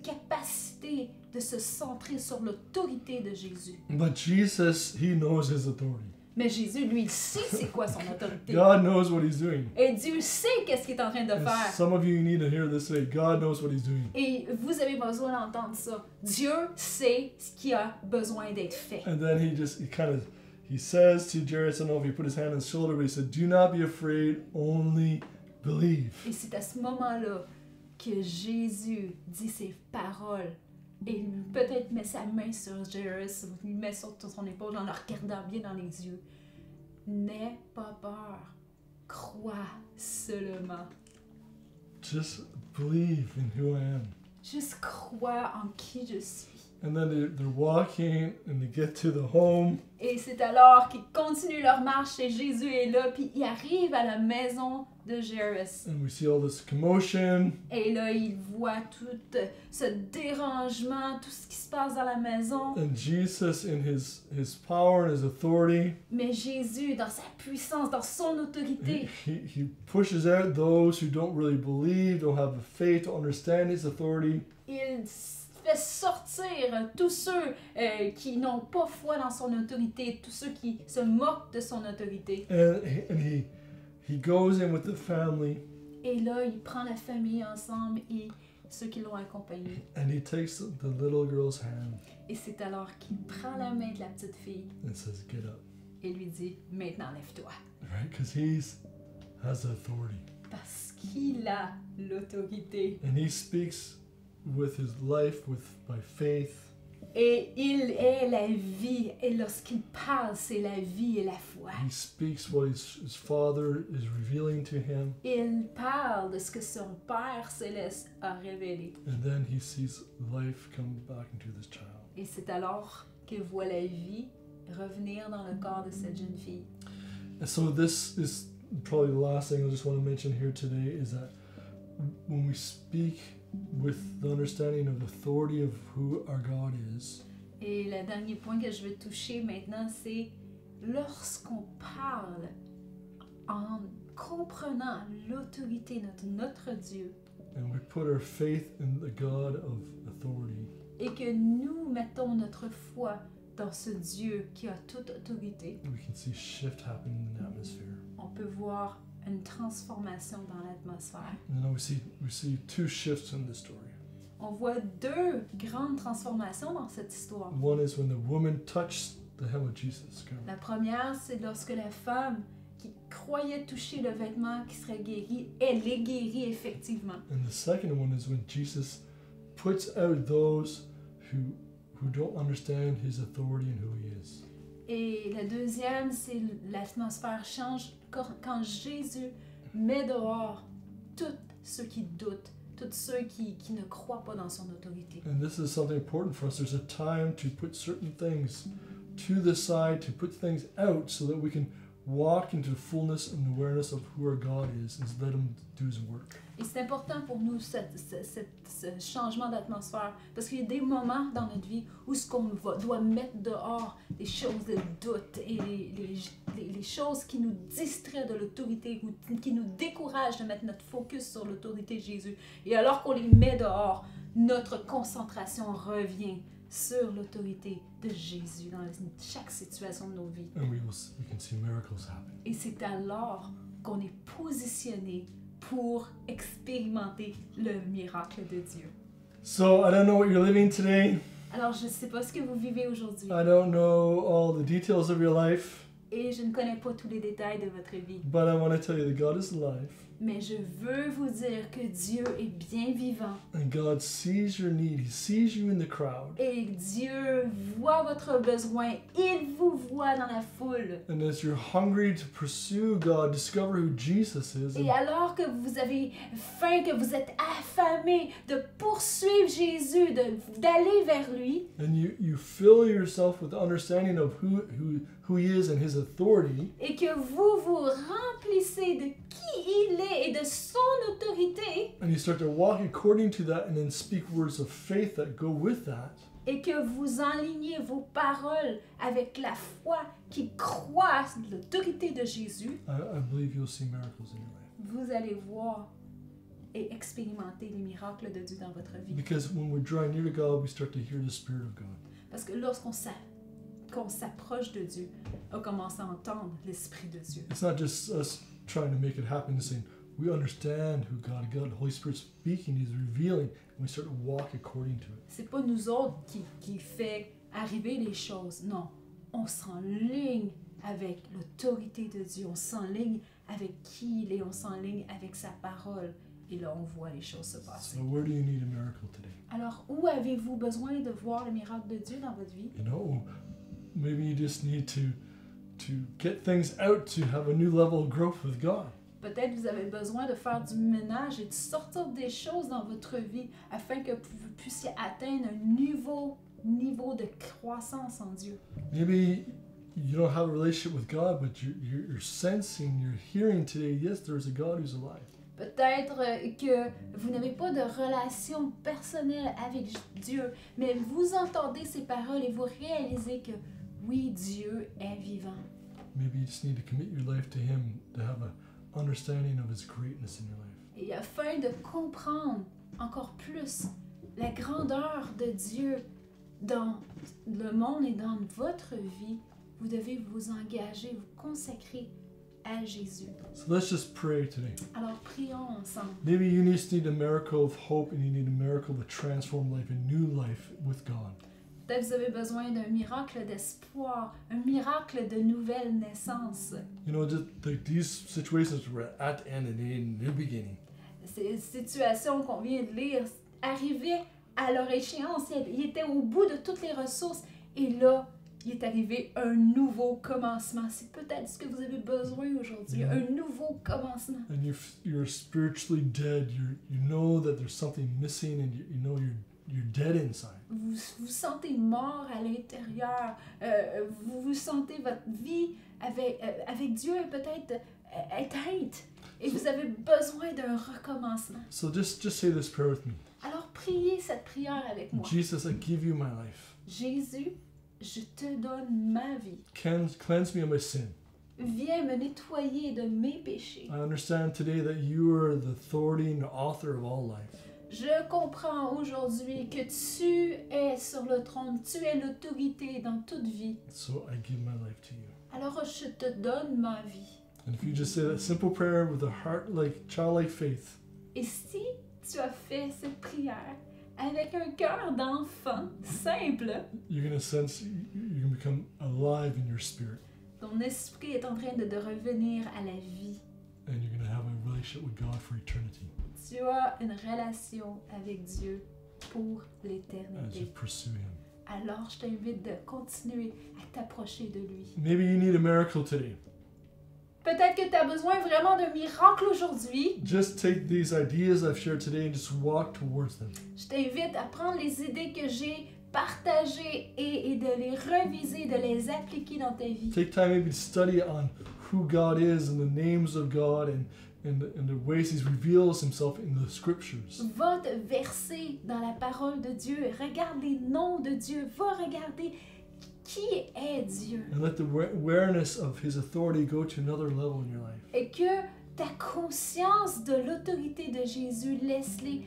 capacité de se centrer sur l'autorité de Jésus. But Jesus, he knows his authority. Mais Jésus, lui, il sait c'est quoi son autorité. God knows what he's doing. Et Dieu sait qu'est-ce qu'il est en train de And faire. some of you need to hear this today. God knows what he's doing. Et vous avez besoin d'entendre ça. Dieu sait ce qui a besoin d'être fait. And then he says to Jairus, I don't know if he put his hand on his shoulder, but he said, "Do not be afraid, only believe." Et c'est à ce moment-là que Jésus dit ces paroles. Et peut-être met sa main sur Jairus, ou il met sur son épaule en le regardant bien dans les yeux. N'aie pas peur. Crois seulement. Just believe in who I am. Juste crois en qui je suis. And then they're walking and they get to the home. Et c'est alors qu'ils continuent leur marche et Jésus est là, puis ils arrivent à la maison de Jairus. And we see all this commotion. Et là, ils voient tout ce dérangement, tout ce qui se passe dans la maison. And Jesus, in his power and his authority, Mais Jésus, dans sa puissance, dans son autorité, he pushes out those who don't really believe, don't have the faith to understand his authority. il fait sortir tous ceux qui n'ont pas foi dans son autorité, tous ceux qui se moquent de son autorité. And he goes in with the family. Et là, il prend la famille ensemble et ceux qui l'ont accompagné. And he takes the little girl's hand Et c'est alors qu'il prend la main de la petite fille and says, "Get up." et lui dit, maintenant lève-toi. Right? Because he has authority. Parce qu'il a l'autorité. And he speaks with his life, by faith. Et il est la vie. Et lorsqu'il parle, c'est la vie et la foi. He speaks what his Father is revealing to him. Il parle de ce que son Père céleste a révélé. And then he sees life come back into this child. Et c'est alors qu'il voit la vie revenir dans le corps de cette jeune fille. And so this is probably the last thing I just want to mention here today is that when we speak with the understanding of the authority of who our God is, Et le dernier point que je veux toucher maintenant, c'est lorsqu'on parle en comprenant l'autorité de notre Dieu and we put our faith in the God of authority, et que nous mettons notre foi dans ce Dieu qui a toute autorité, we can see shift happening in the atmosphere. on peut voir une transformation dans l'atmosphère. And then we see two shifts in this story. On voit 2 grandes transformations dans cette histoire. One is when the woman touched the hem of Jesus. La première, c'est lorsque la femme qui croyait toucher le vêtement qui serait guérie, elle est guérie effectivement. And the second one is when Jesus puts out those who don't understand his authority and who he is. Et la deuxième, c'est l'atmosphère change quand Jésus met dehors tous ceux qui doutent, tous ceux qui ne croient pas dans son autorité. And this is something important for us. There's a time to put certain things to the side, to put things out so that we can walk into the fullness and awareness of who our God is and let Him do His work. Et c'est important pour nous, ce changement d'atmosphère, parce qu'il y a des moments dans notre vie où ce qu'on doit mettre dehors, des choses de doute et les choses qui nous distraient de l'autorité, ou qui nous découragent de mettre notre focus sur l'autorité de Jésus. Et alors qu'on les met dehors, notre concentration revient sur l'autorité de Jésus dans chaque situation de nos vies. And we can see miracles happen. Et c'est alors qu'on est positionné pour expérimenter le miracle de Dieu. So I don't know what you're living today. Alors, je ne sais pas ce que vous vivez aujourd'hui I don't know all the details of your life, et je ne connais pas tous les détails de votre vie, but I want to tell you that God is alive mais je veux vous dire que Dieu est bien vivant and God sees your need. He sees you in the crowd. et Dieu voit votre besoin, il vous voit dans la foule. And as you're hungry to pursue God, discover who Jesus is. Et alors que vous avez faim, que vous êtes affamé de poursuivre Jésus, d'aller vers lui, And you fill yourself with the understanding of who He is and His authority. et que vous vous remplissez de qui il est et de son autorité, And you start to walk according to that and then speak words of faith that go with that. et que vous enlignez vos paroles avec la foi qui croit l'autorité de Jésus, I believe you'll see miracles in your life. vous allez voir et expérimenter les miracles de Dieu dans votre vie. Because when we're drawing near to God, we start to hear the Spirit of God. Parce que lorsqu'on s'approche de Dieu, on commence à entendre l'Esprit de Dieu. It's not just us trying to make it happen and saying, we understand who God, the Holy Spirit speaking, He's revealing, and we start to walk according to it. C'est pas nous autres qui fait arriver les choses. Non, on s'enligne avec l'autorité de Dieu. On s'enligne avec qui il est. On s'enligne avec sa parole. Et là, on voit les choses se passer. So where do you need a miracle today? Alors, où avez-vous besoin de voir le miracle de Dieu dans votre vie? You know, maybe you just need to get things out to have a new level of growth with God. Peut-être vous avez besoin de faire du ménage et de sortir des choses dans votre vie afin que vous puissiez atteindre un niveau de croissance en Dieu. Maybe you don't have a relationship with God, but you're sensing, you're hearing today, yes, there's a God who's alive. Peut-être que vous n'avez pas de relation personnelle avec Dieu, mais vous entendez ces paroles et vous réalisez que oui, Dieu est vivant. Maybe you just need to commit your life to Him to have an understanding of His greatness in your life. Et afin de comprendre encore plus la grandeur de Dieu dans le monde et dans votre vie, vous devez vous engager, vous consacrer à Jésus. So let's just pray today. Alors prions ensemble. Maybe you just need a miracle of hope and you need a miracle to transform life, a new life with God. Peut-être vous avez besoin d'un miracle d'espoir, un miracle de nouvelle naissance. You know, just like these situations were at the end and in the beginning. Ces situations qu'on vient de lire arrivaient à leur échéance. Il était au bout de toutes les ressources. Et là, il est arrivé un nouveau commencement. C'est peut-être ce que vous avez besoin aujourd'hui, Yeah. un nouveau commencement. And you're spiritually dead. You know that there's something missing and you know you're dead inside. Vous vous sentez mort à l'intérieur. Vous vous sentez votre vie avec Dieu peut-être éteinte. Et vous avez besoin d'un recommencement. So just say this prayer with me. Alors priez cette prière avec moi. Jesus, I give you my life. Jésus, je te donne ma vie. Cleanse me of my sin. Viens me nettoyer de mes péchés. I understand today that you are the authority and the author of all life. Je comprends aujourd'hui que tu es sur le trône, tu es l'autorité dans toute vie. So I give my life to you. Alors je te donne ma vie. And if you just say that simple prayer with a heart like childlike faith, Et si tu as fait cette prière avec un cœur d'enfant simple, you're going to sense, you're going to become alive in your spirit. ton esprit est en train de revenir à la vie. And you're going to have a relationship with God for eternity Tu as une relation avec Dieu pour as you l'éternité. pursue Him. alors je t'invite de continuer à t'approcher de lui. Maybe you need a miracle today. Peut-être que tu as besoin vraiment d'un miracle aujourd'hui. Just take these ideas I've shared today and just walk towards them. Je t'invite à prendre les idées que j'ai partagées et de les reviser, de les appliquer dans ta vie. Take time maybe to study on who God is and the names of God and the ways He reveals Himself in the Scriptures. Va te verser dans la parole de Dieu. Regarde les noms de Dieu. Va regarder qui est Dieu. And let the awareness of His authority go to another level in your life. Et que ta conscience de l'autorité de Jésus, laisse-les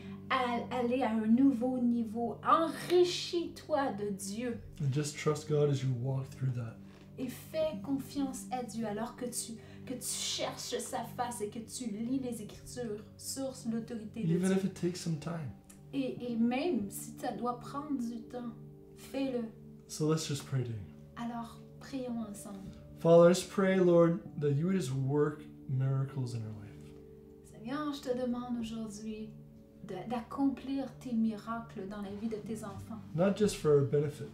aller à un nouveau niveau. Enrichis-toi de Dieu. And just trust God as you walk through that. Et fais confiance à Dieu alors que tu cherches sa face et que tu lis les Écritures sur l'autorité de Even Dieu. if it takes some time. Et même si ça doit prendre du temps, fais-le. So let's just pray today. Alors, prions ensemble. Father, let's pray, Lord, that you would just work miracles in our life. Seigneur, je te demande aujourd'hui d'accomplir tes miracles dans la vie de tes enfants. Not just for our benefit,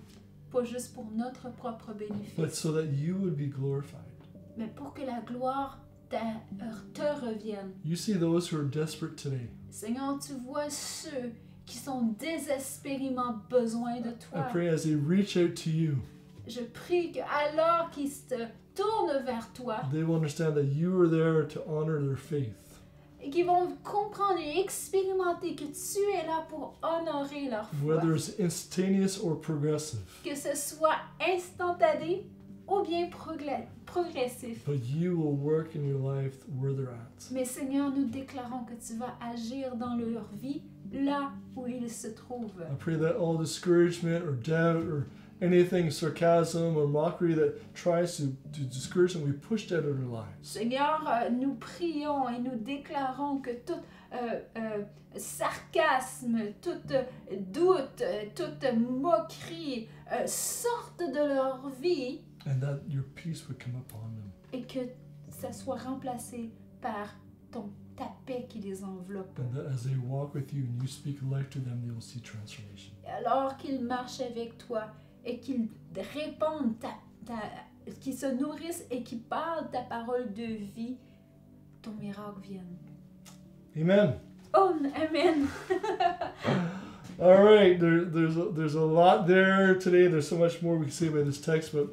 Pas juste pour notre propre but bénéfice, so that you would be glorified. mais pour que la gloire te revienne. You see those who are desperate today. Seigneur, tu vois ceux qui sont désespérément besoin de I toi. pray as they reach out to you, Je prie que alors qu'ils se tournent vers toi they will understand that you are there to honor their faith. et qu'ils vont comprendre et expérimenter que tu es là pour honorer leur foi. Whether it's instantaneous or progressive, Que ce soit instantané ou bien progressif. but you will work in your life where they're at. Mais Seigneur, nous déclarons que tu vas agir dans leur vie là où ils se trouvent. I pray that all discouragement or doubt or anything sarcasm or mockery that tries to discourage them, we push that out of their lives. Seigneur, nous prions et nous déclarons que tout sarcasme, tout doute, toute moquerie sortent de leur vie And that your peace would come upon them. et que ça soit remplacé par ta paix qui les enveloppe. And that as they walk with you and you speak life to them, they will see transformation. Et alors qu'ils marchent avec toi et qu'ils répandent qu'ils se nourrissent et qu'ils parlent ta parole de vie, ton miracle vienne. Amen. Oh, amen. All right, there's a lot there today. There's so much more we can say about this text, but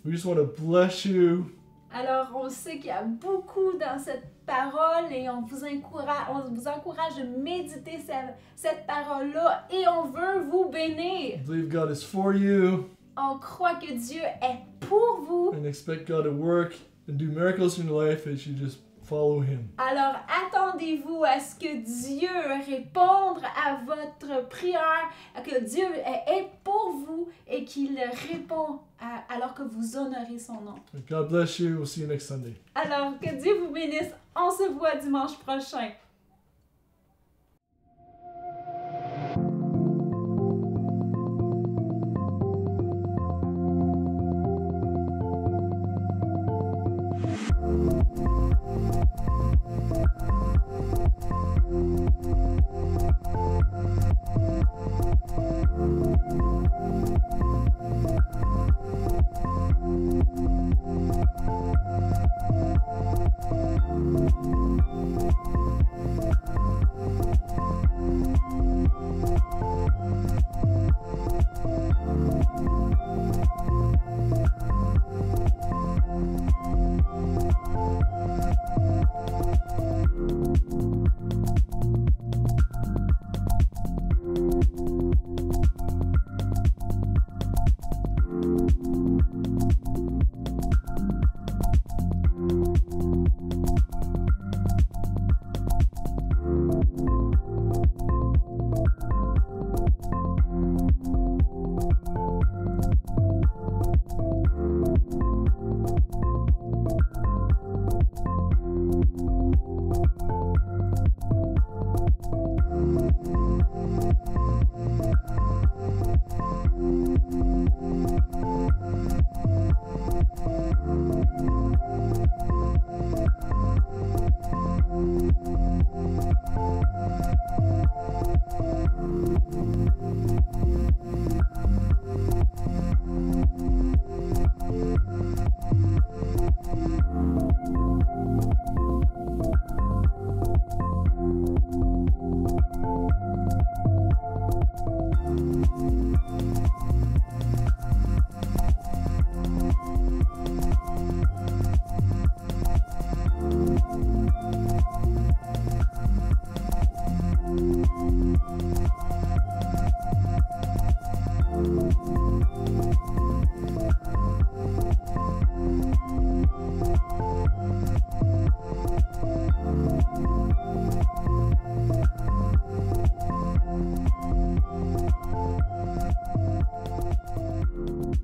we just want to bless you. Alors, on sait qu'il y a beaucoup dans cette parole et on vous encourage de méditer cette parole-là et on veut vous bénir. I believe God is for you On croit que Dieu est pour vous. and expect God to work and do miracles in your life as you just follow Him. Alors, attendez-vous à ce que Dieu réponde à votre prière, que Dieu est pour vous et qu'il répond alors que vous honorez son nom. God bless you. We'll see you next Sunday. Alors, que Dieu vous bénisse. On se voit dimanche prochain.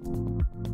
Bye.